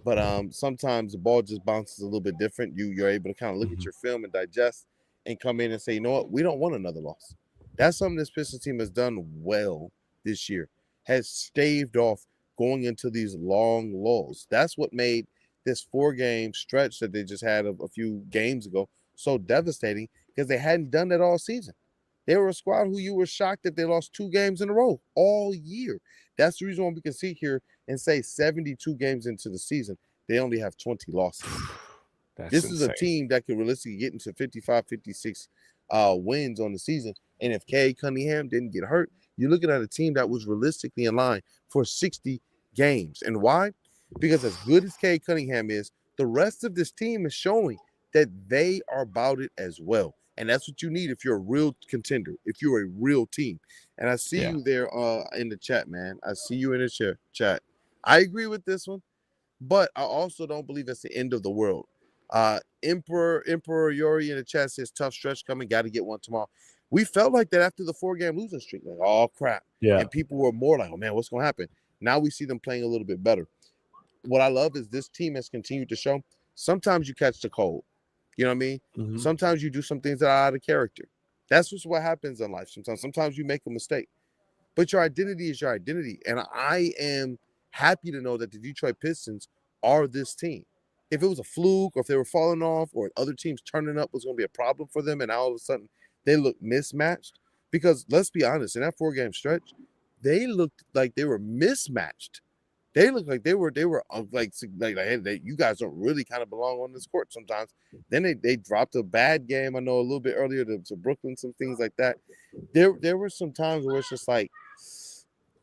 but sometimes the ball just bounces a little bit different. You're able to kind of look at Mhm. your film and digest and come in and say, you know what, we don't want another loss. That's something this Pistons team has done well this year, has staved off going into these long lulls. That's what made this 4-game stretch that they just had a few games ago so devastating, because they hadn't done that all season. They were a squad who you were shocked that they lost 2 games in a row all year. That's the reason why we can sit here and say 72 games into the season, they only have 20 losses. That's This is a insane. team that could realistically get into 55, 56 wins on the season. And if Cade Cunningham didn't get hurt, you're looking at a team that was realistically in line for 60 games. And why? Because as good as Cade Cunningham is, the rest of this team is showing that they are about it as well. And that's what you need if you're a real contender, if you're a real team. And I see Yeah. you there in the chat, man. I see you in the chat. I agree with this one, but I also don't believe it's the end of the world. Emperor Yori in the chat says tough stretch coming, got to get one tomorrow. We felt like that after the 4-game losing streak, like, oh crap. Yeah. And people were more like, oh man, what's gonna happen? Now we see them playing a little bit better. what I love is this team has continued to show. Sometimes you catch the cold. You know what I mean? Mhm. Sometimes you do some things that are out of character. That's just what happens in life. Sometimes you make a mistake, but your identity is your identity. And I am happy to know that the Detroit Pistons are this team. If it was a fluke or if they were falling off or other teams turning up was going to be a problem for them and all of a sudden they look mismatched, because let's be honest, in that 4-game stretch, they looked like they were mismatched. They looked like they were like hey, you guys don't really kind of belong on this court sometimes. Then they dropped a bad game. I know a little bit earlier to Brooklyn, some things like that. There were some times where it's just like,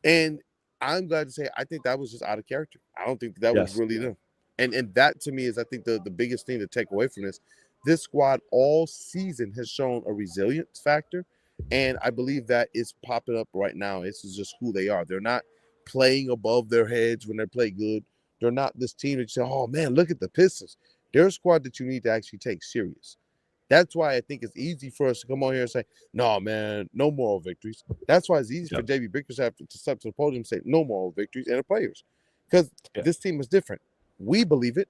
and I'm glad to say I think that was just out of character. I don't think that was Yes. really them. And that to me is I think the biggest thing to take away from this. This squad all season has shown a resilience factor, and I believe that is popping up right now. This is just who they are. They're not playing above their heads when they play good. They're not this team that you say, oh man, look at the Pistons. They're a squad that you need to actually take serious. That's why I think it's easy for us to come on here and say, no, man, no moral victories. That's why it's easy for Yep. JB Bickerstaff to step to the podium and say, no moral victories, and the players. Because Yeah. this team is different. We believe it.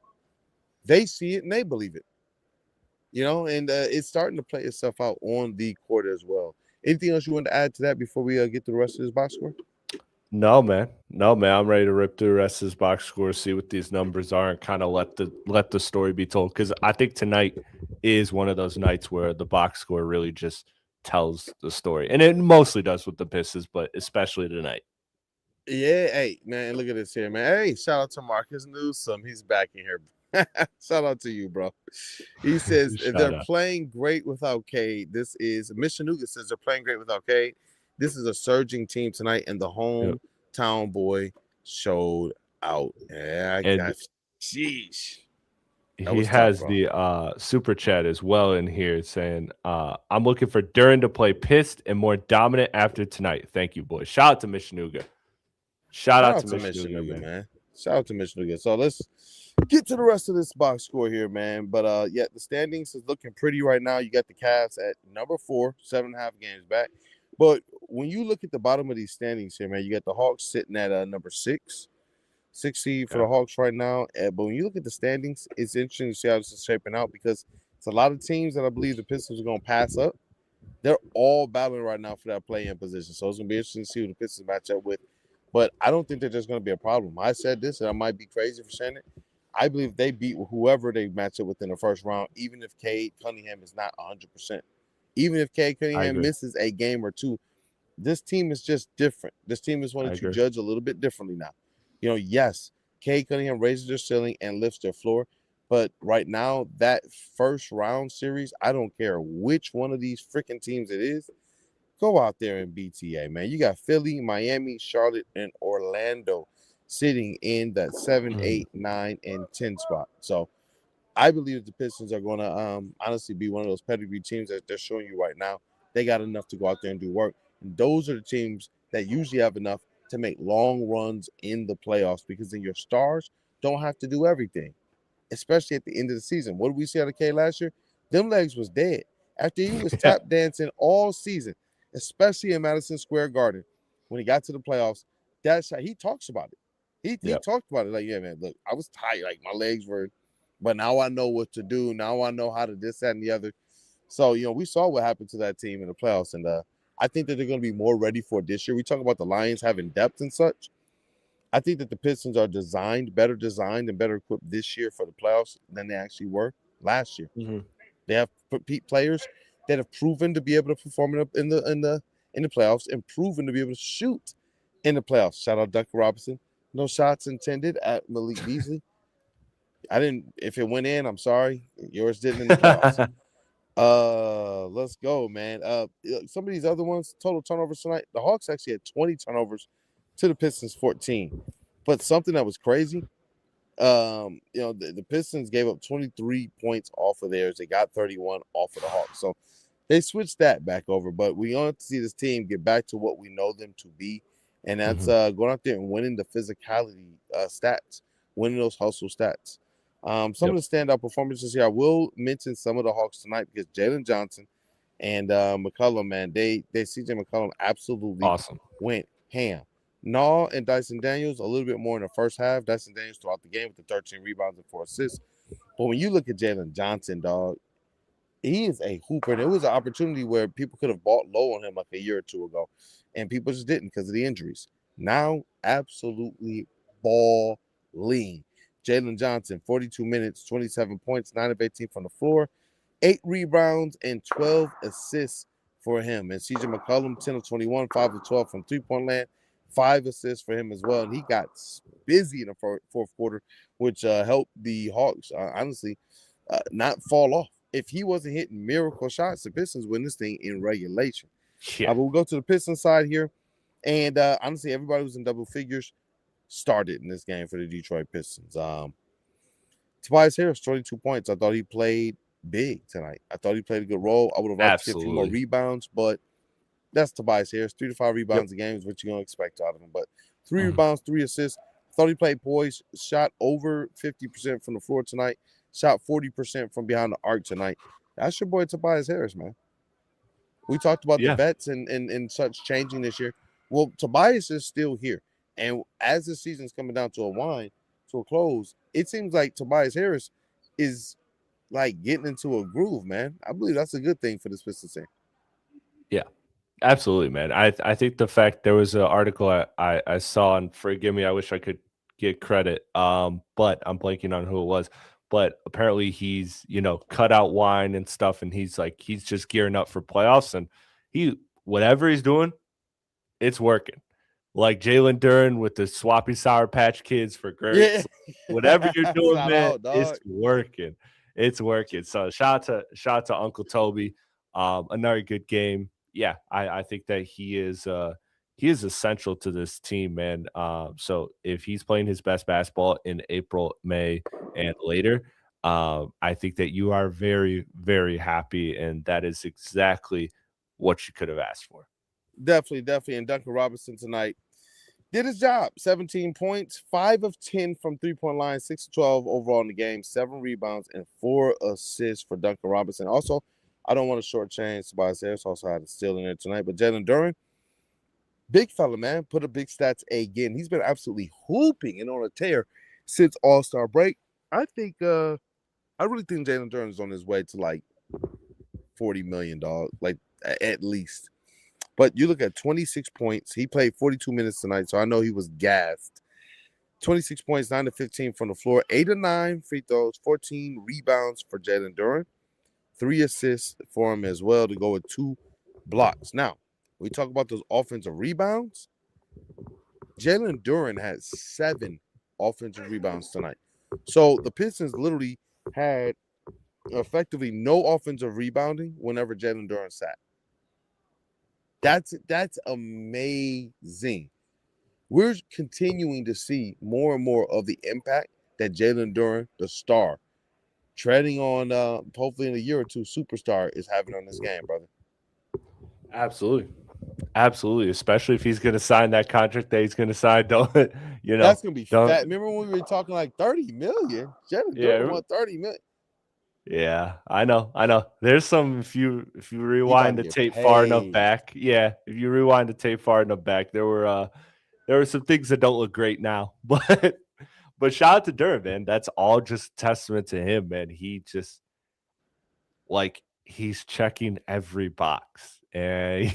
They see it, and they believe it. And it's starting to play itself out on the court as well. Anything else you want to add to that before we get to the rest of this box score? No, man. No, man. I'm ready to rip through the rest of this box score, see what these numbers are, and kind of let the story be told. Because I think tonight is one of those nights where the box score really just tells the story, and it mostly does with the Pistons, but especially tonight. Yeah, hey, man, look at this here, man. Hey, shout out to Marcus Newsom. He's back in here. Shout out to you, bro. He says if Shout they're out. playing great without Cade, this is Michinuga says they're playing great without Cade. This is a surging team tonight, and the Yep. hometown boy showed out. Yeah, I And got. Sheesh, that he was tough, has bro. the super chat as well in here saying, I'm looking for Duran to play pissed and more dominant after tonight. Thank you, boys. Shout out to Michinuga. Shout Shout out out to to Michinuga, Michinuga, man. man. Shout out to Michinuga. So let's get to the rest of this box score here, man. But yeah, the standings is looking pretty right now. You got the Cavs at number 4, 7.5 games back. But when you look at the bottom of these standings here, man, you got the Hawks sitting at number 6 seed for Yeah. the Hawks right now. But when you look at the standings, it's interesting to see how this is shaping out because it's a lot of teams that I believe the Pistons are going to pass up. They're all battling right now for that play-in position. So it's going to be interesting to see who the Pistons match up with. But I don't think that there's going to be a problem. I said this, and I might be crazy for saying it. I believe they beat whoever they match up with in the first round, even if Cade Cunningham is not 100%. Even if Cade I Cunningham agree. misses a game or two, this team is just different. This team is one I that you agree. judge a little bit differently now. Yes, Cade Cunningham raises their ceiling and lifts their floor. But right now, that first round series, I don't care which one of these freaking teams it is, go out there and BTA, man. You got Philly, Miami, Charlotte, and Orlando sitting in that 7, Mhm. 8, 9, and 10 spot. So I believe the Pistons are going to honestly be one of those pedigree teams that they're showing you right now. They got enough to go out there and do work. And those are the teams that usually have enough to make long runs in the playoffs because then your stars don't have to do everything, especially at the end of the season. What did we see out of K last year? Them legs was dead. After he was Yeah. tap dancing all season, especially in Madison Square Garden, when he got to the playoffs, that's how he talks about it. He Yeah. talked about it like, yeah, man, look, I was tired. Like my legs were, but now I know what to do. Now I know how to this, that, and the other. So, we saw what happened to that team in the playoffs. And I think that they're going to be more ready for it this year. We talk about the Lions having depth and such. I think that the Pistons are better designed and better equipped this year for the playoffs than they actually were last year. Mhm. They have players that have proven to be able to perform in the playoffs and proven to be able to shoot in the playoffs. Shout out Duncan Robinson. No shots intended at Malik Beasley. I didn't. If it went in, I'm sorry. Yours didn't in the playoffs. Let's go, man. Some of these other ones, total turnovers tonight. The Hawks actually had 20 turnovers to the Pistons 14. But something that was crazy, the Pistons gave up 23 points off of theirs. They got 31 off of the Hawks. So they switched that back over. But we want to see this team get back to what we know them to be. And that's Mhm. going out there and winning the physicality stats, winning those hustle stats. Some Yep. of the standout performances here, I will mention some of the Hawks tonight because Jalen Johnson and McCollum, man, they CJ McCollum absolutely Awesome. went ham. Naw and Dyson Daniels a little bit more in the first half. Dyson Daniels throughout the game with the 13 rebounds and 4 assists. But when you look at Jalen Johnson, dog, he is a hooper. There was an opportunity where people could have bought low on him like a year or two ago, and people just didn't because of the injuries. Now, absolutely balling. Jalen Johnson, 42 minutes, 27 points, 9 of 18 from the floor, 8 rebounds, and 12 assists for him. And CJ McCollum, 10 of 21, 5 of 12 from three-point land, 5 assists for him as well. And he got busy in the fourth quarter, which helped the Hawks, honestly, not fall off. If he wasn't hitting miracle shots, the Pistons win this thing in regulation. Yeah. But we'll go to the Pistons side here. And honestly, everybody who's in double figures started in this game for the Detroit Pistons. Tobias Harris, 22 points. I thought he played big tonight. I thought he played a good role. I would have liked to see a few more rebounds, but that's Tobias Harris. 3 to 5 rebounds a game is what you're going to expect out of him. But 3 rebounds, 3 assists. I thought he played poised, shot over 50% from the floor tonight, shot 40% from behind the arc tonight. That's your boy Tobias Harris, man. We talked about the vets and such changing this year. Well, Tobias is still here. And as the season's coming down to a close, it seems like Tobias Harris is like getting into a groove, man. I believe that's a good thing for this Pistons team. Yeah, absolutely, man. I think the fact there was an article I saw, and forgive me, I wish I could get credit, but I'm blanking on who it was. But apparently he's, cut out wine and stuff, and he's just gearing up for playoffs, and whatever he's doing, it's working. Like Jalen Duren with the Swappy Sour Patch Kids for Gertz. Yeah. Whatever you're doing, man, it's working. It's working. So shout out to Uncle Toby. Another good game. Yeah, I think that he is essential to this team, man. So if he's playing his best basketball in April, May, and later, I think that you are very, very happy, and that is exactly what you could have asked for. Definitely. And Duncan Robinson tonight did his job. 17 points, 5 of 10 from three-point line, 6 of 12 overall in the game, 7 rebounds, and 4 assists for Duncan Robinson. Also, I don't want to shortchange Tobias Harris. Also had a steal in there tonight. But Jalen Duren, big fella, man, put up big stats again. He's been absolutely hooping and on a tear since All-Star break. I really think Jalen Duren is on his way to like $40 million, like at least. But you look at 26 points. He played 42 minutes tonight, so I know he was gassed. 26 points, 9 to 15 from the floor, 8 of 9 free throws, 14 rebounds for Jalen Duren, 3 assists for him as well to go with 2 blocks. Now, we talk about those offensive rebounds. Jalen Duren had 7 offensive rebounds tonight. So the Pistons literally had effectively no offensive rebounding whenever Jalen Duren sat. That's amazing. We're continuing to see more and more of the impact that Jalen Duren, the star, treading on hopefully in a year or two, superstar, is having on this game, brother. Absolutely. Especially if he's going to sign that contract that he's going to sign. That's going to be fat. Remember when we were talking like $30 million? Jalen Duren won $30 million. Yeah, I know. There's some if you rewind the tape far enough back. Yeah, if you rewind the tape far enough back, there were some things that don't look great now. But shout out to Duren, man. That's all just testament to him, man. He just he's checking every box. And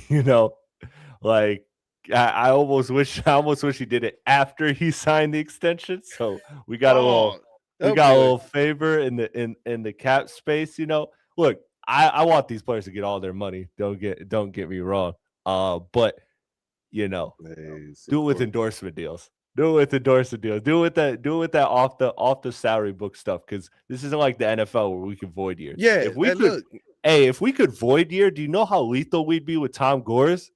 I almost wish he did it after he signed the extension. So we got a little favor in the cap space, Look, I want these players to get all their money. Don't get me wrong. But do it with endorsement deals. Do it with that off the salary book stuff, because this isn't like the NFL where we can void years. Yeah, if we could void year, do you know how lethal we'd be with Tom Gores?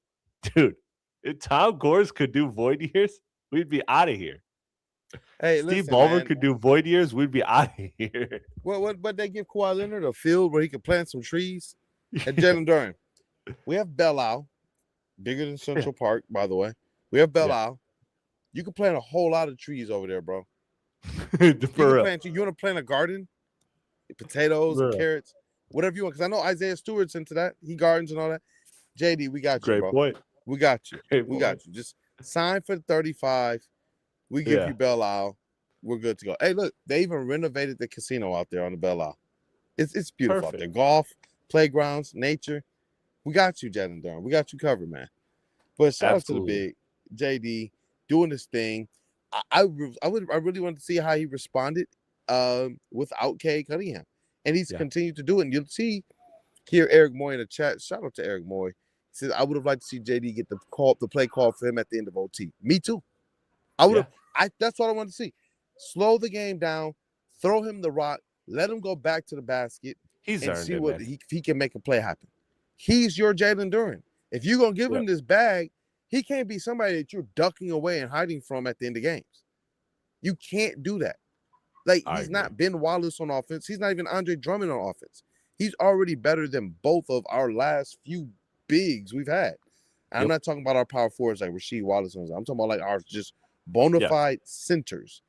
Dude, if Tom Gores could do void years, we'd be out of here. Hey, Steve Ballmer could do void years, we'd be out of here. But they give Kawhi Leonard a field where he could plant some trees. And Jalen Duren, we have Belle Isle, bigger than Central Park, by the way. We have Belle Isle. You can plant a whole lot of trees over there, bro. You want to plant a garden? Potatoes and carrots, whatever you want. Because I know Isaiah Stewart's into that. He gardens and all that. JD, we got you, bro. Great point. We got you. We got you. Just Sign for 35. We give Yeah, you Belle Isle. We're good to go. Hey, look, they even renovated the casino out there on the Belle Isle. It's beautiful out perfect. there. Golf, playgrounds, nature. We got you, Jalen Durham. We got you covered, man. But shout out to the Absolutely. big JD doing this thing. I really wanted to see how he responded without Cade Cunningham, and he's Yeah. continued to do it. And you'll see here Eric Moy in the chat. Shout out to Eric Moy. He says I would have liked to see JD get the play call for him at the end of OT. Me too. I would Yeah. have. That's what I wanted to see. Slow the game down, throw him the rock, let him go back to the basket, He's and earned see it, what man. he can make a play happen. He's your Jalen Duren. If you're gonna give Yep. him this bag, he can't be somebody that you're ducking away and hiding from at the end of games. You can't do that. Like I he's agree. not Ben Wallace on offense. He's not even Andre Drummond on offense. He's already better than both of our last few bigs we've had. And I'm Yep. not talking about our power forwards like Rasheed Wallace. I'm talking about like our just bona Yeah. fide centers.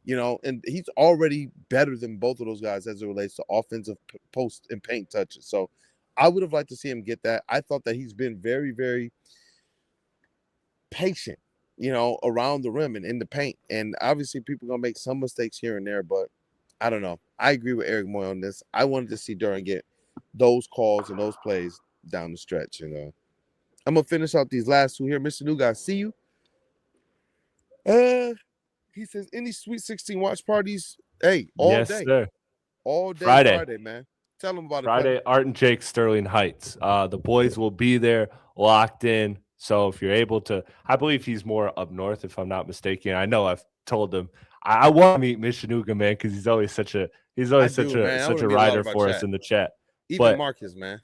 And he's already better than both of those guys as it relates to offensive post and paint touches. So I would have liked to see him get that. I thought that he's been very, very patient, around the rim and in the paint. And obviously people are gonna make some mistakes here and there, but I don't know. I agree with Eric Moy on this. I wanted to see Duran get those calls and those plays down the stretch. I'm gonna finish out these last two here. Mr. New Guy, see you. He says any Sweet 16 watch parties. Hey, Yes, sir. all day Friday. Friday, man. Tell them about it, Pep. Friday, Art and Jake, Sterling Heights. The boys will be there, locked in. So if you're able to, I believe he's more up north, if I'm not mistaken. I know I've told him I want to meet Mishanuga, man, because he's always such a I do, man. I want such to a meet a lot rider of our for us chat. in the chat. Even But Marcus, man.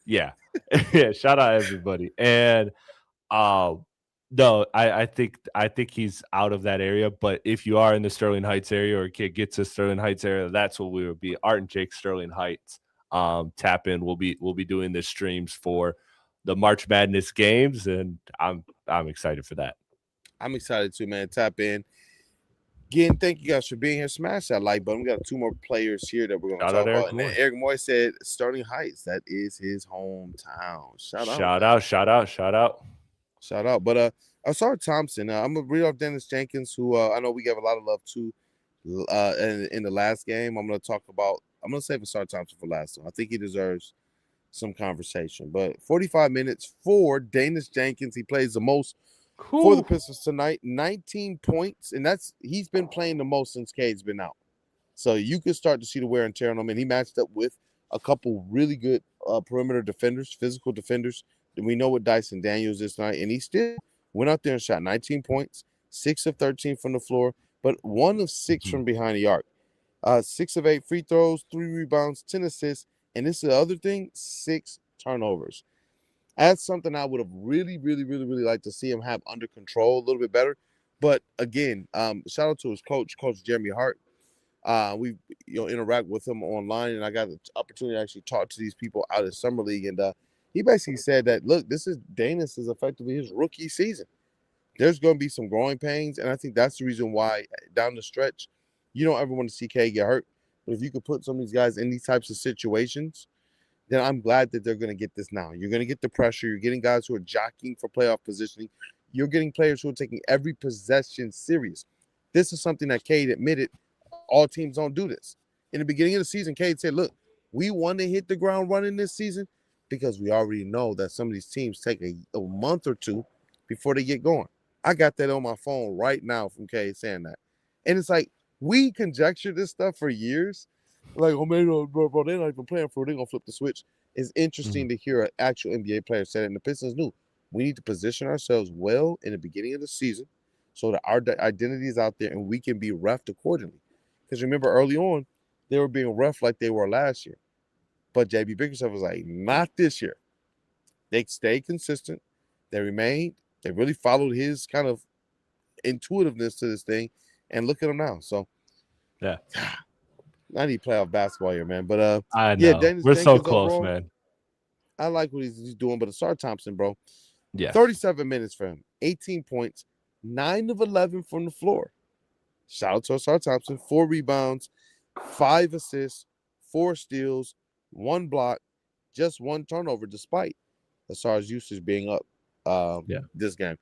yeah, yeah. Shout out everybody. And no, I think he's out of that area. But if you are in the Sterling Heights area or a kid gets to Sterling Heights area, that's what we would be. Art and Jake Sterling Heights. Tap in. We'll be doing the streams for the March Madness games, and I'm excited for that. I'm excited too, man. Tap in. Again, thank you guys for being here. Smash that like button. We got two more players here that we're going to Shout talk out about. Eric And then Moy. Eric Moy said Sterling Heights. That is his hometown. Shout out. But I saw Thompson. I'm gonna read off Dennis Jenkins, who I know we gave a lot of love to in the last game. I'm gonna save Asar Thompson for last one. I think he deserves some conversation. But 45 minutes for Dennis Jenkins. He plays the most for the Pistons tonight. 19 points, and he's been playing the most since Cade's been out. So you can start to see the wear and tear on him. And he matched up with a couple really good perimeter defenders, physical defenders. And we know what Dyson Daniels is tonight. And he still went out there and shot 19 points, 6 of 13 from the floor, but 1 of 6 from behind the arc. 6 of 8 free throws, 3 rebounds, 10 assists. And this is the other thing, 6 turnovers. That's something I would have really, really, really, really liked to see him have under control a little bit better. But again, shout out to his coach, Coach Jeremy Hart. We interact with him online, and I got the opportunity to actually talk to these people out of summer league, and he basically said that look, this is effectively his rookie season. There's going to be some growing pains, and I think that's the reason why down the stretch, you don't ever want to see K get hurt. But if you could put some of these guys in these types of situations, then I'm glad that they're going to get this now. You're going to get the pressure. You're getting guys who are jockeying for playoff positioning. You're getting players who are taking every possession serious. This is something that Cade admitted. All teams don't do this. In the beginning of the season, Cade said, look, we want to hit the ground running this season because we already know that some of these teams take a month or two before they get going. I got that on my phone right now from Cade saying that. And it's like, we conjecture this stuff for years. Like, oh, man, bro, they're not even playing for it. They're going to flip the switch. It's interesting to hear an actual NBA player say it. And the Pistons knew we need to position ourselves well in the beginning of the season so that our identity is out there and we can be refed accordingly. Because remember, early on, they were being rough like they were last year. But JB Bickerstaff was like, not this year. They stayed consistent. They remained. They really followed his kind of intuitiveness to this thing. And look at them now. So, Yeah. I need playoff basketball here, man. But I know. yeah, Dennis We're Jenkins so close, overall, man. I like what he's doing. But Asar Thompson, bro, Yeah. 37 minutes for him, 18 points, 9 of 11 from the floor. Shout out to Asar Thompson, 4 rebounds, 5 assists, 4 steals, 1 block, just 1 turnover, despite Asar's usage being up this game.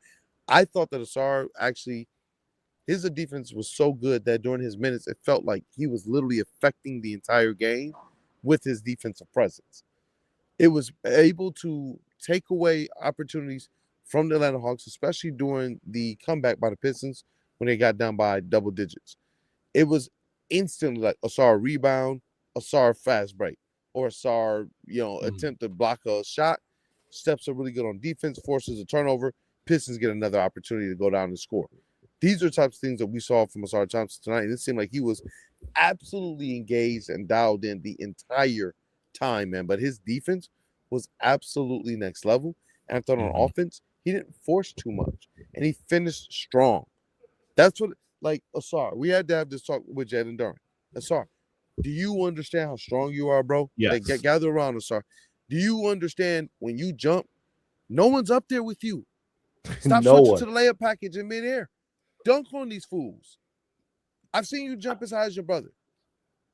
I thought that Asar actually, his defense was so good that during his minutes, it felt like he was literally affecting the entire game with his defensive presence. It was able to take away opportunities from the Atlanta Hawks, especially during the comeback by the Pistons when they got down by double digits. It was instantly like Asar rebound, Asar fast break, or Asar, attempt to block a shot. Steps are really good on defense, forces a turnover. Pistons get another opportunity to go down and score. These are types of things that we saw from Asar Thompson tonight. And it seemed like he was absolutely engaged and dialed in the entire time, man. But his defense was absolutely next level. And I thought on offense, he didn't force too much. And he finished strong. That's what, like, Asar, we had to have this talk with Jalen Duran. Asar, do you understand how strong you are, bro? Yes. Like, gather around, Asar. Do you understand when you jump, no one's up there with you? Stop switching to the layup package in midair. Dunk on these fools. I've seen you jump as high as your brother.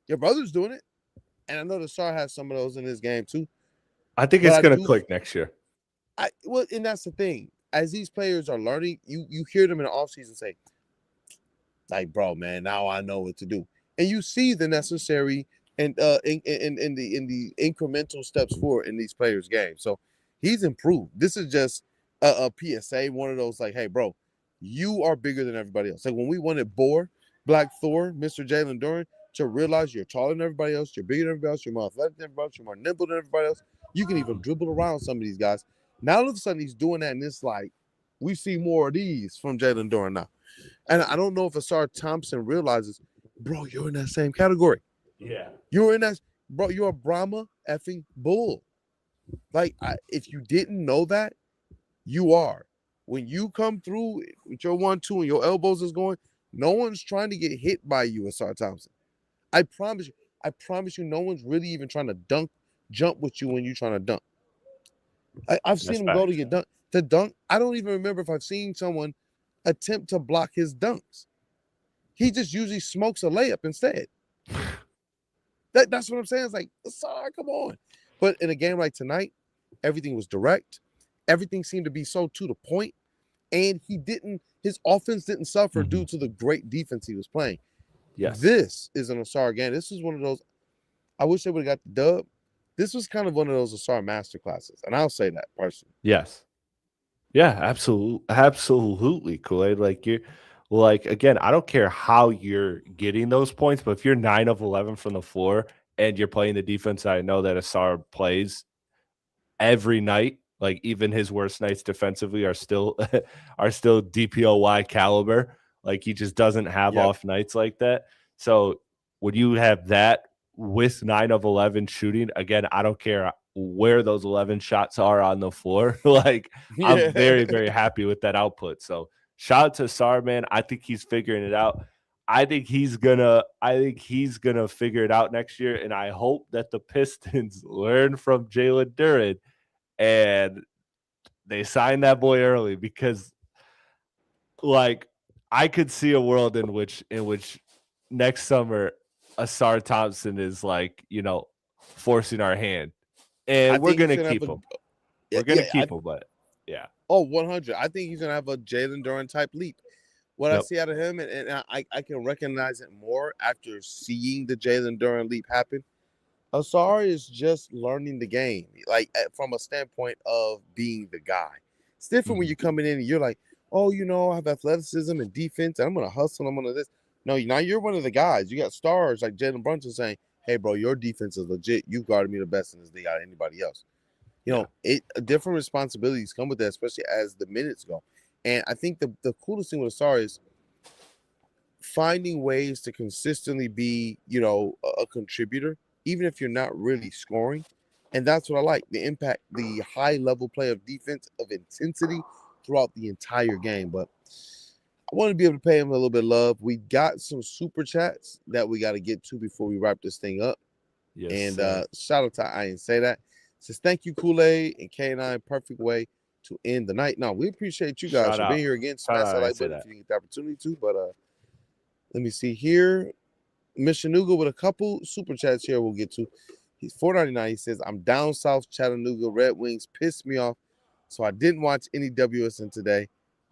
Your brother's doing it. And I know the Sar has some of those in his game too. I think it's going to click next year. And that's the thing. As these players are learning, you hear them in the offseason say, like, bro, man, now I know what to do. And you see the necessary and in the incremental steps forward in these players' games. So he's improved. This is just a PSA, one of those like, hey, bro, you are bigger than everybody else. Like when we wanted Black Thor, Mr. Jalen Duran, to realize you're taller than everybody else, you're bigger than everybody else, you're more athletic than everybody else, you're more nimble than everybody else. You can even dribble around some of these guys. Now all of a sudden he's doing that, and it's like we see more of these from Jalen Duran now. And I don't know if Asar Thompson realizes, bro, you're in that same category. Yeah. You're in that, bro, you're a Brahma effing bull. Like, if you didn't know that, you are. When you come through with your 1-2 and your elbows is going, no one's trying to get hit by you, Asar Thompson. I promise you, no one's really even trying to jump with you when you're trying to dunk. I've seen him go to get dunk. To dunk, I don't even remember if I've seen someone attempt to block his dunks. He just usually smokes a layup instead. That's what I'm saying. It's like, Asar, come on. But in a game like tonight, everything was direct. Everything seemed to be so to the point. And his offense didn't suffer due to the great defense he was playing. Yes. This is an Asar game. This is one of those, I wish they would have got the dub. This was kind of one of those Asar masterclasses. And I'll say that personally. Yes. Yeah, absolutely, Kool-Aid. Again, I don't care how you're getting those points, but if you're 9 of 11 from the floor and you're playing the defense, I know that Asar plays every night. Like even his worst nights defensively are still DPOY caliber. Like he just doesn't have off nights like that. So when you have that with 9 of 11 shooting, again, I don't care where those 11 shots are on the floor. I'm very, very happy with that output. So shout out to Sar, man. I think he's figuring it out. I think he's gonna figure it out next year. And I hope that the Pistons learn from Jalen Duran and they sign that boy early, because I could see a world in which next summer Asar Thompson is forcing our hand. And we're going to keep him. We're going to keep him, but yeah. Oh, 100. I think he's going to have a Jalen Duran type leap. What I see out of him, and I can recognize it more after seeing the Jalen Duran leap happen. Asar is just learning the game, from a standpoint of being the guy. It's different when you're coming in and you're like, oh, I have athleticism and defense, and I'm going to hustle, I'm going to this. No, now you're one of the guys. You got stars like Jalen Brunson saying, hey, bro, your defense is legit. You guarded me the best in this league out of anybody else. Different responsibilities come with that, especially as the minutes go. And I think the coolest thing with Asar is finding ways to consistently be, a contributor, even if you're not really scoring. And that's what I like, the impact, the high-level play of defense, of intensity throughout the entire game. But I want to be able to pay him a little bit of love. We got some super chats that we got to get to before we wrap this thing up. Yes, and shout out to I Ain't Say That. Says, thank you, Kool-Aid and K9. Perfect way to end the night. No, we appreciate you guys for being here again. Smash that like button if you get the opportunity to. But let me see here. Mishanuga with a couple super chats here we'll get to. He's $4.99. He says, I'm down south Chattanooga. Red Wings pissed me off, so I didn't watch any WSN today.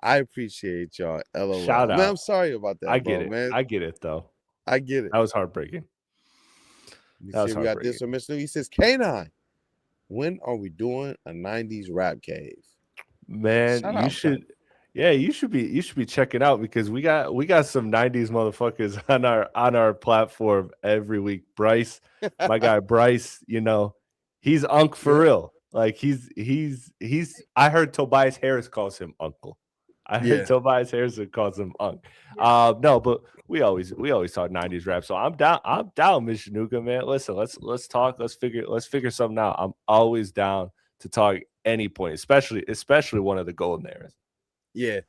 I appreciate y'all. Shout LOL. Man, I'm out. sorry about I that, get bro, it. man. I get it though. I get it. That was heartbreaking. You That see, was we got this heartbreaking. from Mr. He says, K9, when are we doing a 90s rap cave? Man, Shout you out, Platt. should yeah, you should be checking out because we got some 90s motherfuckers on our platform every week. Bryce, my guy Bryce, you know, he's Unc for Yeah. real. Like he's I heard Tobias Harris calls him uncle. I heard Yeah. Tobias Harrison calls him Unc. No, but we always talk 90s rap. So I'm down, Miss Shanuka, man. Listen, let's talk, let's figure something out. I'm always down to talk any point, especially one of the golden eras. Yeah.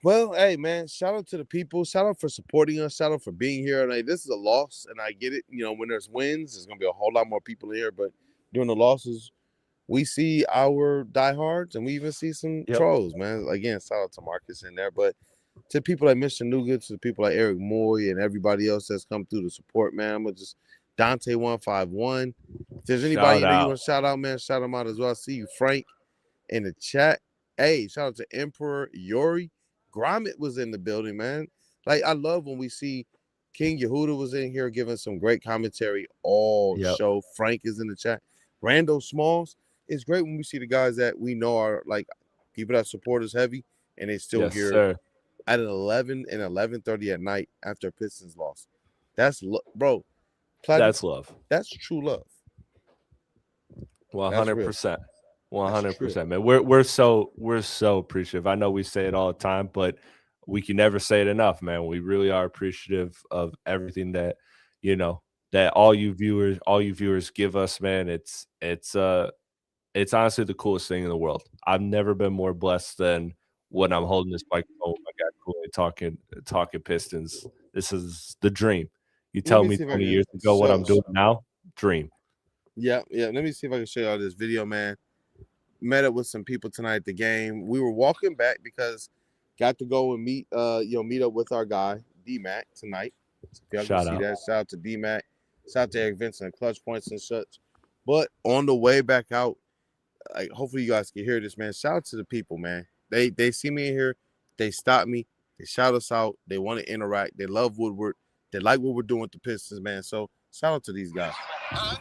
Well, hey, man, shout out to the people. Shout out for supporting us. Shout out for being here. And hey, this is a loss, and I get it. You know, when there's wins, there's going to be a whole lot more people here. But during the losses, we see our diehards, and we even see some Yep. trolls, man. Again, shout out to Marcus in there. But to people like Mr. Nougat, to people like Eric Moy and everybody else that's come through to support, man, I'm going to just Dante151. If there's anybody Shout in there you out. want to shout out, man, shout them out as well. I see you, Frank, in the chat. Hey, shout out to Emperor Yori. Gromit was in the building, man. Like, I love when we see King Yehuda was in here giving some great commentary all Yep. show. Frank is in the chat. Randall Smalls. It's great when we see the guys that we know are like people that support us heavy, and they still Yes, here sir. at 11 and 11:30 at night after Pistons loss. That's bro. Platy, That's love. that's true love. That's real. 100%. That's true. 100%, man. We're so appreciative. I know we say it all the time, but we can never say it enough, man. We really are appreciative of everything that, you know, that all you viewers give us, man. It's honestly the coolest thing in the world. I've never been more blessed than when I'm holding this microphone with my guy Kool-Aid talking Pistons. This is the dream. You Let tell me me see if I 20 can years ago what show. I'm doing now, dream. Yeah. Let me see if I can show y'all this video, man. Met up with some people tonight at the game. We were walking back because got to go and meet up with our guy D-Mac tonight. So if y'all Shout can see out. that, shout out to D-Mac, shout out to Eric Vincent and Clutch Points and such. But on the way back out, like hopefully you guys can hear this, man. Shout out to the people, man. They see me in here, they stop me, they shout us out, they want to interact, they love Woodward, they like what we're doing with the Pistons, man. So shout out to these guys. I'm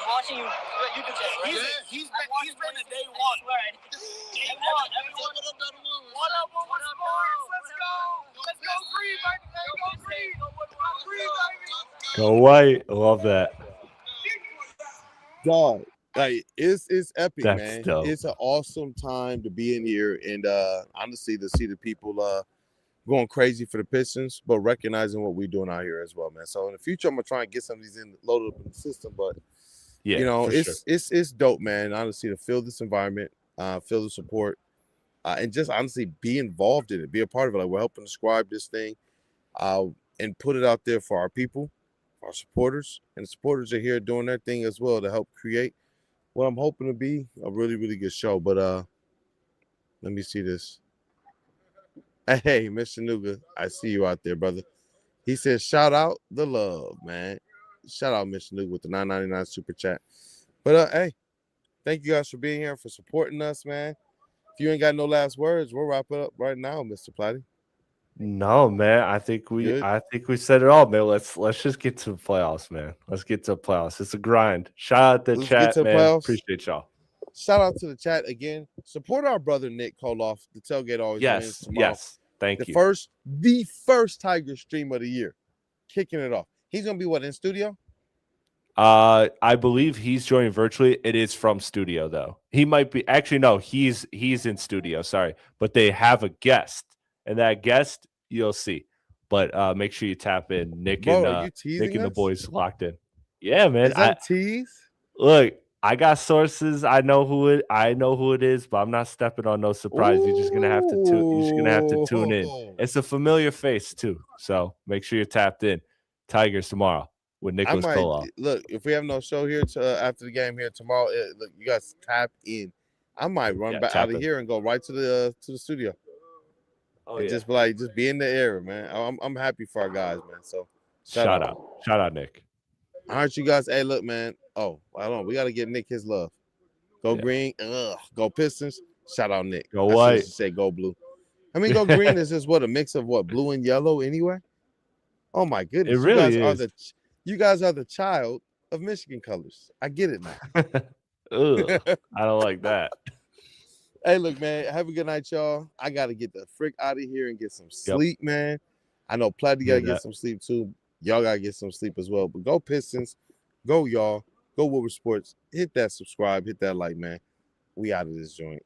watching you. You can check, right? He's been to day one. Right. Day one. Everyone. What up, Sports? Let's go. Let's go green, baby. Go green. Go green, baby. Go white. I love that. Dog, like it's epic, That's man. dope. It's an awesome time to be in here, and honestly to see the people going crazy for the Pistons, but recognizing what we're doing out here as well, man. So in the future, I'm gonna try and get some of these loaded up in the system, but Yeah, you know, for it's sure. it's dope, man. Honestly, to feel this environment, feel the support, and just honestly be involved in it, be a part of it. Like we're helping describe this thing, and put it out there for our people, our supporters, and the supporters are here doing their thing as well to help create what I'm hoping to be a really, really good show. But let me see this. Hey, Mr. Nuga, I see you out there, brother. He says, shout out the love, man. Shout out Mr. Nuga with the $9.99 super chat. But hey, thank you guys for being here, for supporting us, man. If you ain't got no last words, we'll wrap it up right now, Mr. Platty. No, man. I think we said it all, man. Let's just get to the playoffs, man. Let's get to the playoffs. It's a grind. Shout out the Let's get chat, to the man. playoffs. Appreciate y'all. Shout out to the chat again. Support our brother Nick Koloff. The tailgate always wins tomorrow. Yes. Thank you. The first Tiger stream of the year. Kicking it off. He's gonna be what, in studio? I believe he's joining virtually. It is from studio though. He might be actually no, he's in studio, sorry. But they have a guest, and that guest you'll see. But make sure you tap in. Nick Bro, and are you teasing Nick and the us? boys locked in. Yeah, man. Is that a tease? Look, I got sources. I know who it is, but I'm not stepping on no surprise. You're just gonna have to tune in. It's a familiar face too, so make sure you're tapped in. Tigers tomorrow with Nicholas Koloff. Look, if we have no show here after the game here tomorrow, look, you guys tap in. I might run back out of here and go right to the studio. And just be in the air, man. I'm happy for our guys, man. So shout out, Nick. All right, you guys. Hey, look, man. Oh, I don't know. We gotta give Nick his love. Go green. Go Pistons. Shout out Nick. Go white. Say go blue. I mean, go green is just what, a mix of what, blue and yellow anyway? Oh my goodness. It really You guys are the child of Michigan colors. I get it now. Ugh, I don't like that. Hey, look, man, have a good night, y'all. I got to get the frick out of here and get some sleep, man. I know Platy got to get some sleep too. Y'all got to get some sleep as well. But go Pistons. Go, y'all. Go Woodward Sports. Hit that subscribe. Hit that like, man. We out of this joint.